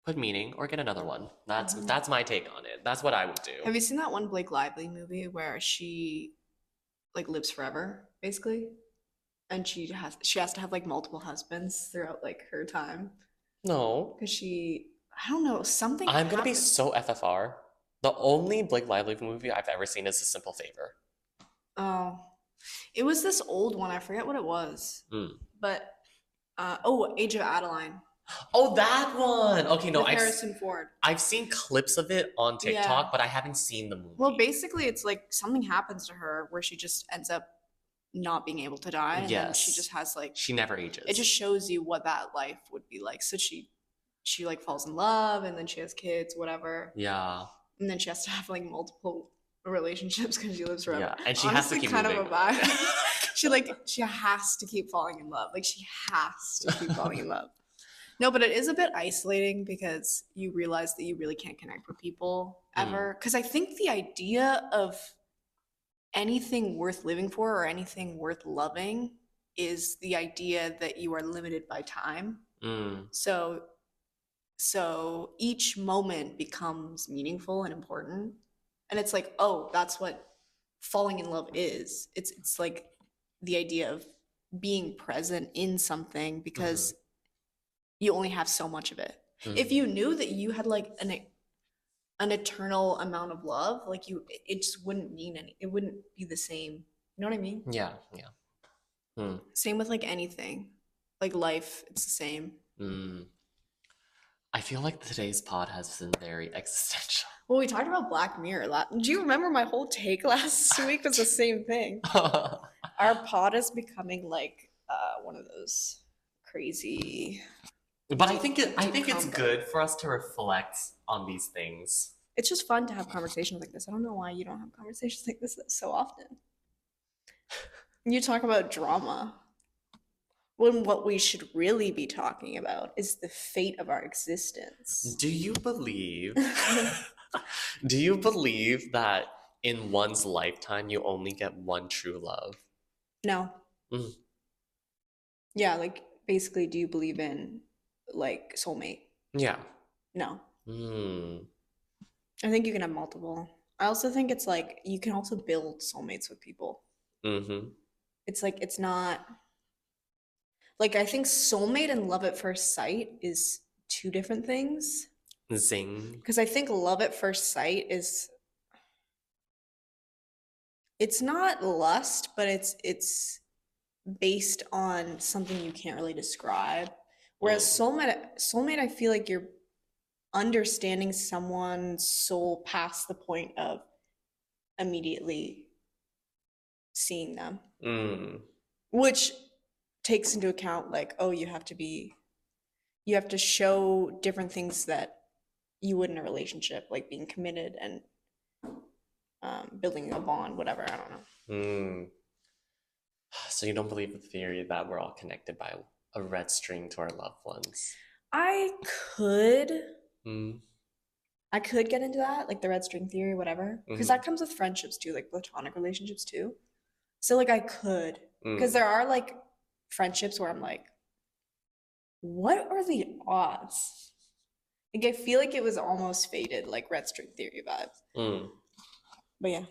put meaning or get another one. That's my take on it. That's what I would do. Have you seen that one Blake Lively movie where she like lives forever, basically? And she has to have like multiple husbands throughout like her time. No. Because I don't know, something I'm gonna be happened. so FFR. The only Blake Lively movie I've ever seen is A Simple Favor. Oh. It was this old one, I forget what it was. Mm. But Age of Adeline. Oh, that one. Okay, no, With I've Harrison Ford. seen clips of it on TikTok, Yeah. but I haven't seen the movie. Well, basically it's like something happens to her where she just ends up not being able to die. And then she Yes. just has like She never ages. it just shows you what that life would be like. So she like falls in love and then she has kids, whatever. Yeah. And then she has to have like multiple relationships because she lives forever. Yeah. And she has to Honestly, keep kind moving. of a vibe. she has to keep falling in love. Like she has to keep falling in love. No, but it is a bit isolating because you realize that you really can't connect with people ever. Because I think the idea of anything worth living for or anything worth loving is the idea that you are limited by time. Mm. So each moment becomes meaningful and important. And it's like, oh, that's what falling in love is. It's like the idea of being present in something because you only have so much of it. Mm. If you knew that you had like an eternal amount of love, like it just wouldn't mean it wouldn't be the same. You know what I mean? Yeah. Yeah. Mm. Same with like anything. Like life, it's the same. Mm. I feel like today's pod has been very existential. Well, we talked about Black Mirror. Do you remember my whole take last week was the same thing? Our pod is becoming like one of those crazy. But I think it's combo. good for us to reflect on these things. It's just fun to have conversations like this. I don't know why you don't have conversations like this so often. You talk about drama when what we should really be talking about is the fate of our existence. Do you believe do you believe that in one's lifetime you only get one true love? No. Mm. Yeah, like basically, do you believe in like soulmate? Yeah. No. Mm. I think you can have multiple. I also think it's like you can also build soulmates with people. Mm-hmm. It's like it's not like I think soulmate and love at first sight is two different things. Zing. Because I think love at first sight is it's not lust, but it's based on something you can't really describe. Whereas soulmate, I feel like you're understanding someone's soul past the point of immediately seeing them, Mm. which takes into account like, oh, you have to show different things that you would in a relationship, like being committed and building a bond, whatever. I don't know. Mm. So you don't believe the theory that we're all connected by a red string to our loved ones? I could Mm. I could get into that, like the red string theory, whatever, because that comes with friendships too, like platonic relationships too. So like I could, because there are like friendships where I'm like, what are the odds? Like I feel like it was almost fated, like red string theory vibes. Mm. But yeah.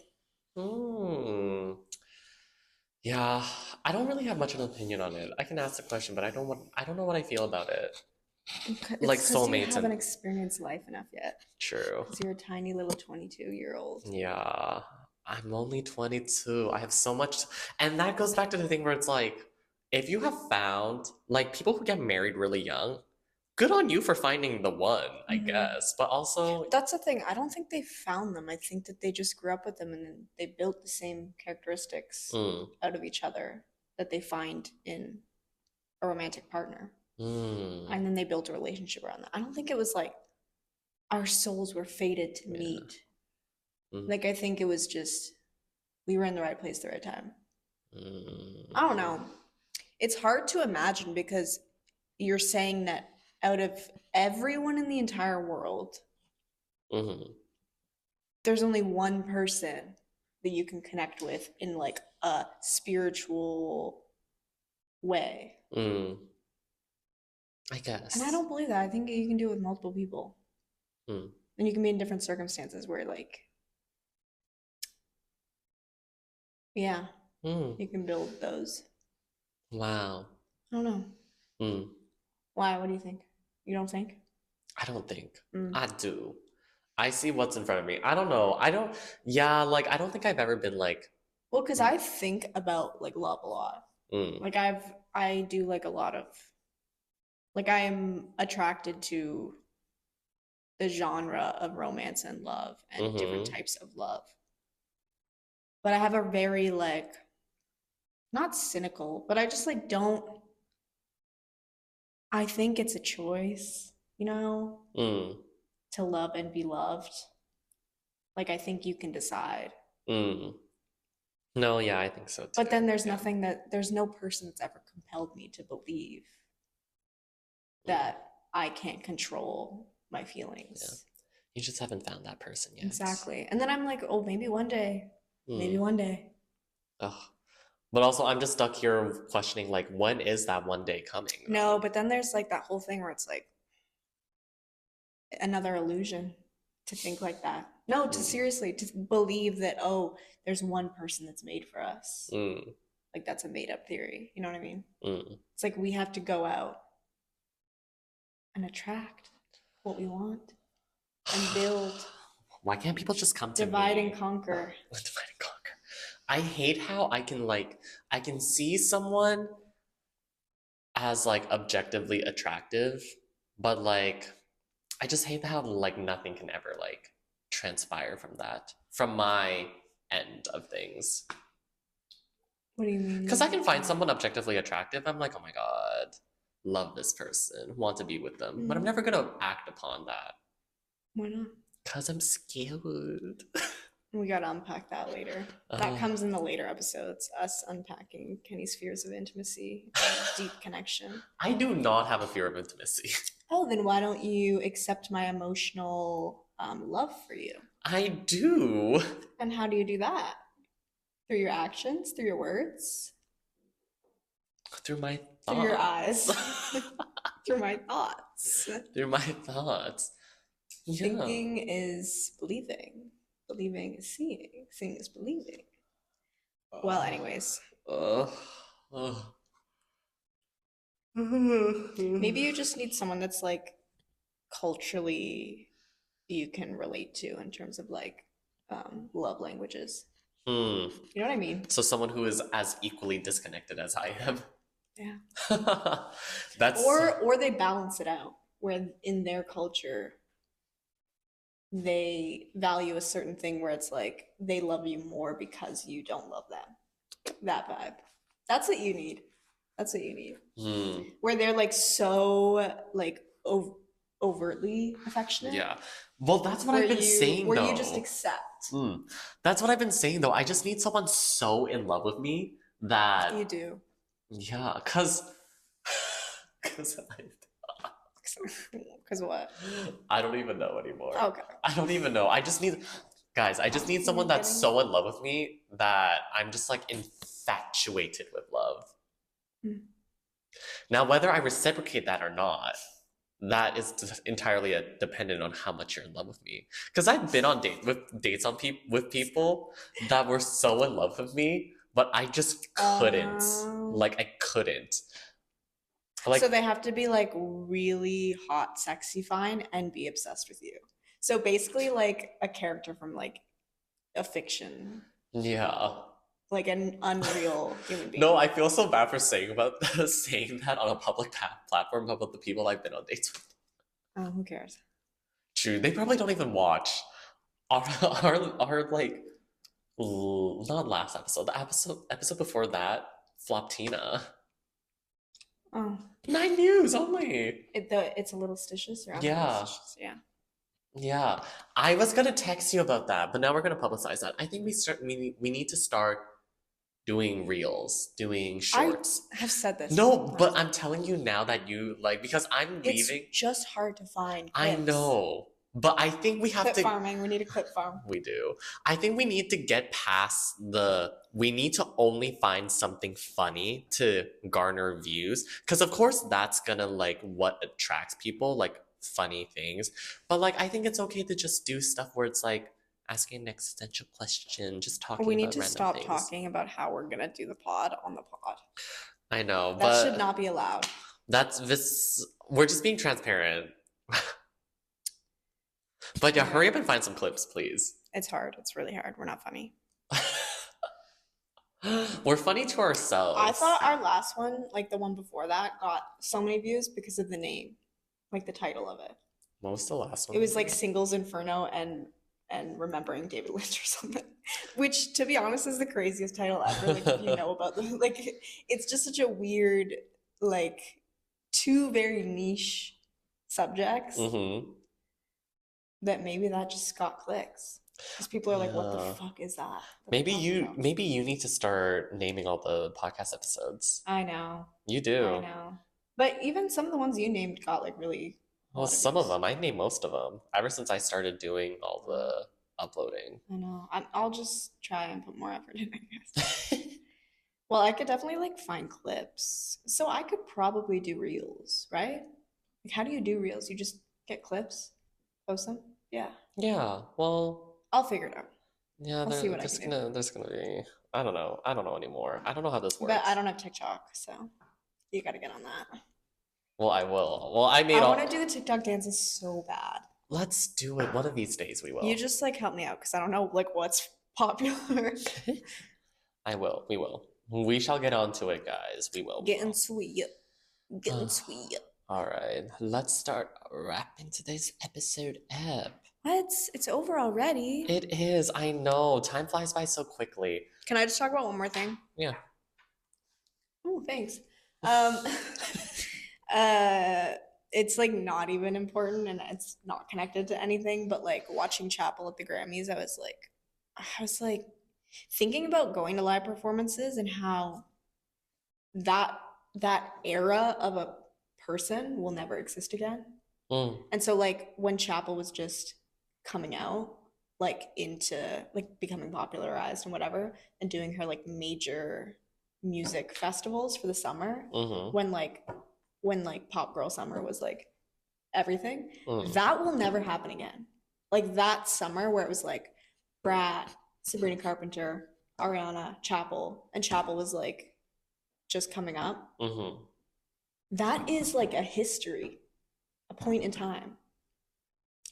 Mm. Yeah, I don't really have much of an opinion on it. I can ask the question, but I don't know what I feel about it. Like It's because you soulmates haven't and experienced life enough yet. true. Because you're a tiny little 22-year-old. Yeah, I'm only 22. I have so much, and that goes back to the thing where it's like, if you have found like people who get married really young, good on you for finding the one, I guess. But also, That's the thing. I don't think they found them. I think that they just grew up with them and then they built the same characteristics out of each other that they find in a romantic partner. And then they built a relationship around that. I don't think it was like our souls were fated to meet. Like I think it was just we were in the right place at the right time. I don't know. It's hard to imagine because you're saying that out of everyone in the entire world, there's only one person that you can connect with in like a spiritual way. I guess. And I don't believe that. I think you can do it with multiple people. And you can be in different circumstances where like, yeah, you can build those. Wow. I don't know. Why? What do you think? You don't think? I don't think. I do. I see what's in front of me. I don't know. I don't, yeah, like, I don't think I've ever been like, Well, because I think about like love a lot. Like I do like a lot of, like I am attracted to the genre of romance and love and different types of love. But I have a very like, not cynical, but I just like don't, I think it's a choice, you know, to love and be loved. Like I think you can decide. No, yeah, I think so too. But then there's nothing that there's no person that's ever compelled me to believe that I can't control my feelings. Yeah. You just haven't found that person yet. Exactly. And then I'm like, oh, maybe one day. Maybe one day. Ugh. But also, I'm just stuck here questioning, like, when is that one day coming? No, but then there's like that whole thing where it's like another illusion to think like that. No, to seriously, to believe that, oh, there's one person that's made for us. Like, that's a made up theory. You know what I mean? It's like we have to go out and attract what we want and build. Why can't people just come to divide me? and conquer. Divide and conquer. I hate how I can see someone as like objectively attractive, but like I just hate how like nothing can ever like transpire from that, from my end of things. What do you mean? Because I can find someone objectively attractive. I'm like, oh my God. love this person, want to be with them, but I'm never gonna act upon that Why not? because I'm scared. We gotta unpack that later. That comes in the later episodes, us unpacking Kenny's fears of intimacy and deep connection. I do not have a fear of intimacy. Oh, then why don't you accept my emotional love for you? I do. And how do you do that? Through your actions, through your words, Through my thoughts. through your eyes, through my thoughts. Through my thoughts. Yeah. Thinking is believing. Believing is seeing. Seeing is believing. Well, anyways. Maybe you just need someone that's like culturally you can relate to in terms of like love languages. You know what I mean? So someone who is as equally disconnected as I am. Yeah. That's Or they balance it out where in their culture they value a certain thing where it's like they love you more because you don't love them. That vibe. That's what you need. That's what you need. Where they're like so like overtly affectionate. Yeah. Well, that's what I've been saying where though. you just accept. That's what I've been saying though. I just need someone so in love with me that You do. yeah, cause Because what? I don't even know anymore. Okay. I don't even know. I just need someone that's so in love with me that I'm just like infatuated with love. Now, whether I reciprocate that or not, that is entirely dependent on how much you're in love with me. Because I've been on dates with people that were so in love with me, but I just couldn't. Like I couldn't. Like, so they have to be like really hot, sexy, fine, and be obsessed with you. So basically, like a character from like a fiction. Yeah. Like an unreal human being. No, I feel so bad for saying that on a public platform about the people I've been on dates with. Oh, who cares? True, they probably don't even watch our like not last episode, the episode before that, Floptina. Oh. 9 views only. It's a little stitches, or Yeah. stitches? Yeah. Yeah. I was gonna text you about that, but now we're gonna publicize that. I think we need to start doing reels, doing shorts. I have said this. No, but I'm telling you now that you like because I'm leaving. It's just hard to find I clips. know, but I think we have Clip to. farming. We need a clip farm. We do. I think we need to get past we need to only find something funny to garner views. Because of course that's gonna like what attracts people, like funny things. But like I think it's okay to just do stuff where it's like asking an existential question, just talking We about need to random stop things. talking about how we're gonna do the pod on the pod. I know, That but should not be allowed. we're just being transparent. But yeah, hurry up and find some clips, please. It's hard. It's really hard. We're not funny. We're funny to ourselves. I thought our last one, like the one before that, got so many views because of the name, like the title of it. What was the last one? It was like Singles Inferno and Remembering David Lynch or something. Which, to be honest, is the craziest title ever. Like, if you know about them, like, it's just such a weird, like, two very niche subjects that maybe that just got clicks. Because people are like, what the fuck is that? Maybe you need to start naming all the podcast episodes. I know. You do. I know. But even some of the ones you named got like really. Well, some of them. I named most of them ever since I started doing all the uploading. I know. I'll just try and put more effort in, I guess. Well, I could definitely like find clips. So I could probably do reels, right? Like, how do you do reels? You just get clips, post them? Yeah. Yeah. Well. I'll figure it out. Yeah. I'll see what I can do. There's gonna be. I don't know. I don't know anymore. I don't know how this works. But I don't have TikTok, so you got to get on that. Well, I will. Well, I want to do the TikTok dances so bad. Let's do it. One of these days we will. You just like help me out because I don't know like what's popular. I will. We will. We shall get onto it, guys. We will. Getting sweet. Getting sweet. All right. Let's start wrapping today's episode up. What? It's over already. It is. I know. Time flies by so quickly. Can I just talk about one more thing? Yeah. Oh, thanks. It's like not even important and it's not connected to anything, but like watching Chapel at the Grammys, I was like thinking about going to live performances and how that that era of a person will never exist again. Mm, And so like when Chapel was just coming out, like into like becoming popularized and whatever, and doing her like major music festivals for the summer, mm-hmm, when like Pop Girl Summer was like everything, mm, that will never happen again. Like that summer where it was like Brat, Sabrina Carpenter, Ariana, Chapel, and Chapel was like just coming up. mm-hmm. That is like a history, a point in time.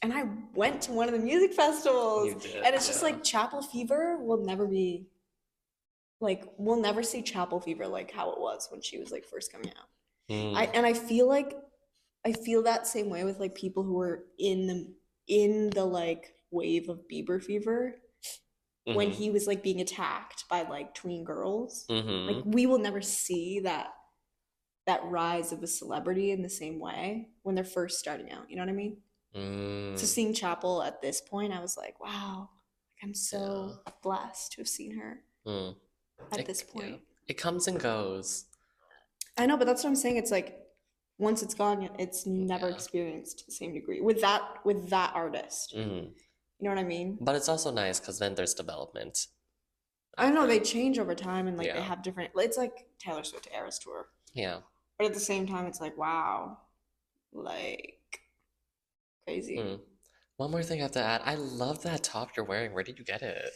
And I went to one of the music festivals, You did, and it's just yeah. like Chapel Fever will never be like we'll never see Chapel Fever like how it was when she was like first coming out. Mm, I feel like I feel that same way with like people who were in the like wave of Bieber fever when mm-hmm, he was like being attacked by like tween girls. Like mm-hmm. we will never see that rise of a celebrity in the same way when they're first starting out. You know what I mean? So Mm, seeing Chapel at this point, I was like, wow, I'm yeah. so blessed to have seen her Mm. at this Yeah. point. It comes and goes. I know, but that's what I'm saying. It's like once it's gone, it's never Yeah. experienced to the same degree with that artist. Mm. You know what I mean? But it's also nice because then there's development I don't know, after. they change over time and like they Yeah. have different it's like Taylor Swift Eras tour. Yeah. But at the same time it's like wow, like crazy. Mm. One more thing I have to add. I love that top you're wearing. Where did you get it?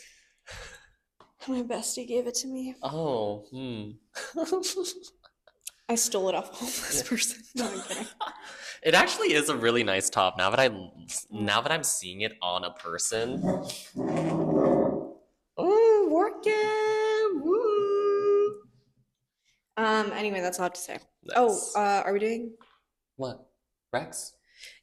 My bestie gave it to me. Oh, hmm. I stole it off a homeless person. No, I'm kidding. It actually is a really nice top. Now that I'm seeing it on a person. Oh, working. Woo. Anyway, that's all I have to say. Nice. Are we doing What? Rex?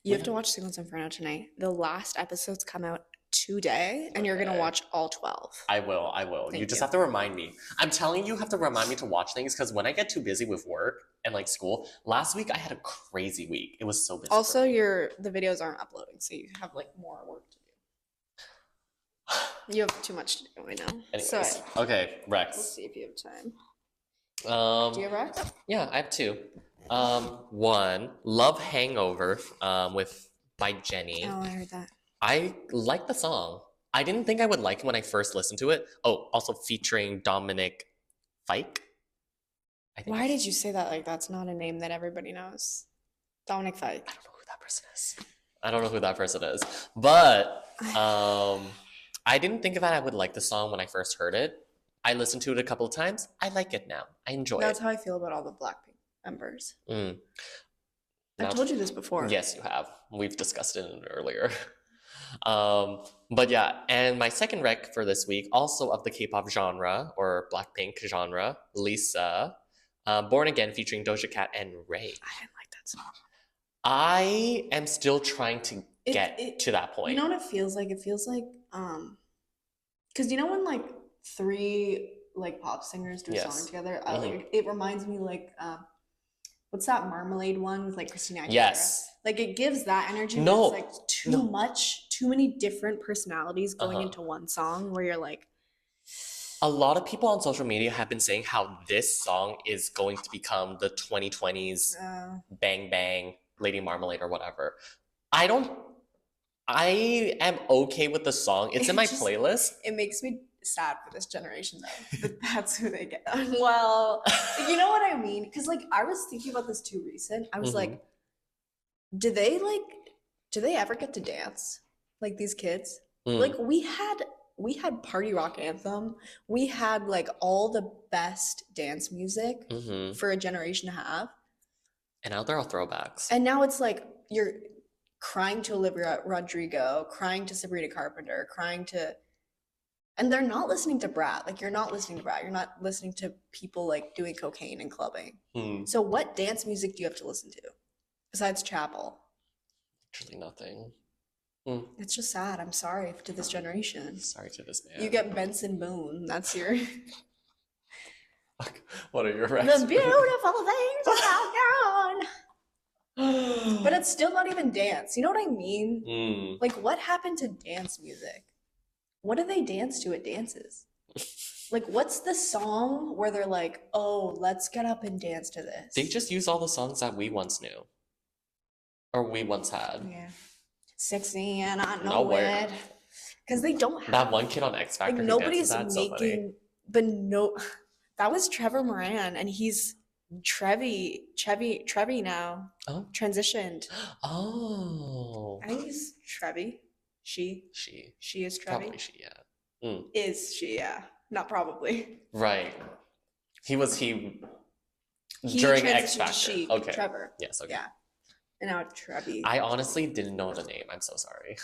you have to watch Single Inferno tonight. The last episodes come out today and you're gonna Okay. watch all 12. I will. You Thank just you. have to remind me. I'm telling you, you have to remind me to watch things because when I get too busy with work and like school, last week I had a crazy week. It was so busy. Also, the videos aren't uploading, so you have like more work to do. You have too much to do right now. Anyways, So okay, we'll Rex. see if you have time. Do you Um, have Rex? yeah, I have two. One, Love Hangover, by Jenny. Oh, I heard that. I like the song. I didn't think I would like it when I first listened to it. Oh, also featuring Dominic Fike. I think Why did you say that? Like that's not a name that everybody knows. Dominic Fike. I don't know who that person is. I don't know who that person is. But I didn't think that I would like the song when I first heard it. I listened to it a couple of times. I like it now. I enjoy That's it. how I feel about all the Blackpink members. Mm. I've Now- told you this before. Yes, you have. We've discussed it earlier. But yeah, and my second rec for this week, also of the K-pop genre or Blackpink genre, Lisa, Born Again featuring Doja Cat and Ray. I didn't like that song. I am still trying to get to that point. You know what it feels like? It feels like because you know when like three like pop singers do a Yes. song together, Mhm. it reminds me like what's that Marmalade one with like Christina Aguilera? Yes. Like it gives that energy. But No, it's like too no. much, too many different personalities going Uh-huh. into one song where you're like, A lot of people on social media have been saying how this song is going to become the 2020s Bang Bang, Lady Marmalade, or whatever. I am okay with the song. It's in my playlist. It makes me sad for this generation though. That that's who they get. Well, you know what I mean? Because like I was thinking about this too recent. I was Mhm. like, do they ever get to dance? Like these kids? Mm. Like we had Party Rock Anthem. We had like all the best dance music Mhm. for a generation to have. And now they're all throwbacks. And now it's like you're crying to Olivia Rodrigo, crying to Sabrina Carpenter, and they're not listening to Brat. Like you're not listening to Brat. You're not listening to people like doing cocaine and clubbing. Hmm. So what dance music do you have to listen to besides Chapel? Literally nothing. It's just sad. I'm sorry to this generation. Sorry to this man. You get Benson Boone. That's your What are your the recs? beautiful things about gone. But it's still not even dance. You know what I mean? Mm. Like, what happened to dance music? What do they dance to at dances? Like, what's the song where they're like, oh, let's get up and dance to this? They just use all the songs that we once knew. Or we once had. Yeah. Sexy and I No know way. it. Because they don't have That one kid on X like Factor who dances nobody's that, so funny. making but no that was Trevor Moran and he's Trevi now. Oh. Transitioned. Oh. I think he's Trevi. She is Trevi. Probably she, yeah. Mm. Is she, yeah. Not probably. Right. He He during transitioned X to Factor. she, Okay. Trevor. Yes, okay. Yeah. And now Trevi. I honestly didn't know the name. I'm so sorry.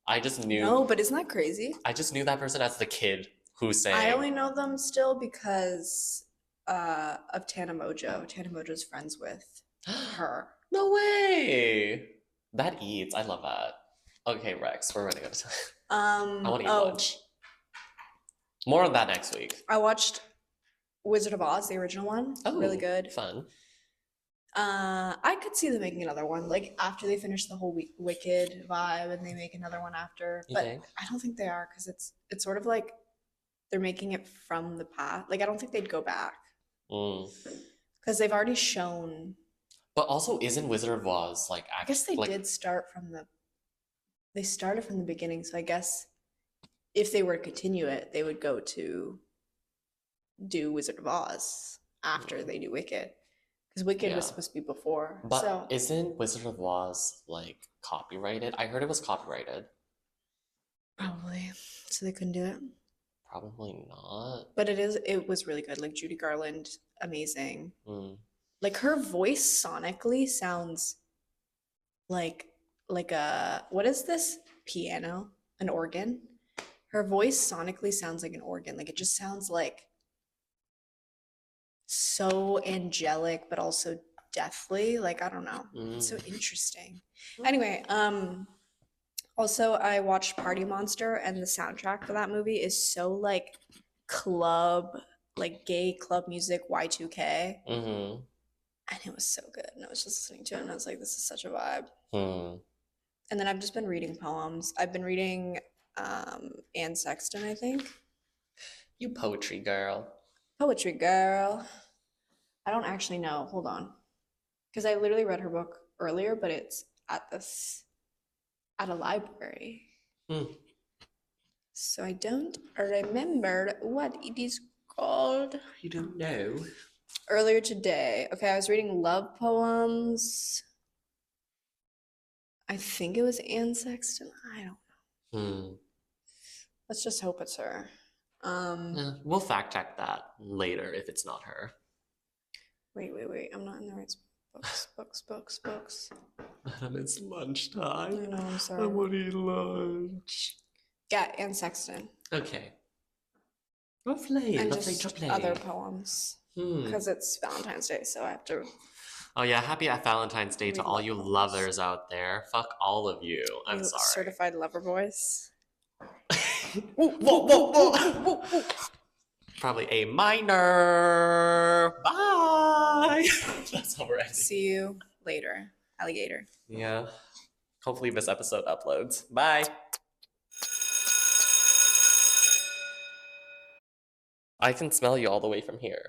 I just knew No, but isn't that crazy? I just knew that person as the kid who sang. I only know them still because of Tana Mojo. Tana Mojo's friends with her. No way. That eats. I love that. Okay, Rex, we're running out of time. I want to eat lunch. More on that next week. I watched Wizard of Oz, the original one. Oh, really good. Fun. I could see them making another one, like after they finish the whole Wicked vibe, and they make another one after. You But think? I don't think they are because it's sort of like they're making it from the past. Like I don't think they'd go back because they've already shown. But also, isn't Wizard of Oz like? I guess they like, did start from the. They started from the beginning, so I guess if they were to continue it, they would go to do Wizard of Oz after they do Wicked. Because Wicked was supposed to be before. But so isn't Wizard of Oz like copyrighted? I heard it was copyrighted. probably. So they couldn't do it. Probably not. But it was really good. Like Judy Garland, amazing. Mm. Like her voice sonically sounds like a what is this? Piano? An organ? Her voice sonically sounds like an organ. Like it just sounds like so angelic but also deathly. Like I don't know. It's so interesting. Anyway, also I watched Party Monster and the soundtrack for that movie is so like club, like gay club music Y2K. Mm-hmm. And it was so good. And I was just listening to it and I was like, this is such a vibe. Hmm. And then I've just been reading poems. I've been reading Anne Sexton, I think. You poetry girl. Poetry girl. I don't actually know. Hold on. Because I literally read her book earlier, but it's at a library. So I don't remember what it is called. You don't know? Earlier today. Okay, I was reading love poems. I think it was Anne Sexton. I don't know. Let's just hope it's her. We'll fact check that later if it's not her. Wait. I'm not in the right books. Madam, it's lunchtime. I know, I'm sorry. I want to eat lunch. Yeah, Anne Sexton. Okay. Lovely. And Lovely just chocolate. other poems. Because it's Valentine's Day, so I have to. Oh yeah, happy Valentine's Day to Read all you poems. lovers out there. Fuck all of you. I'm You sorry. Certified lover voice. Whoa. Probably A minor. Bye. That's how we're ending. See you later, alligator. Yeah. Hopefully this episode uploads. Bye. I can smell you all the way from here.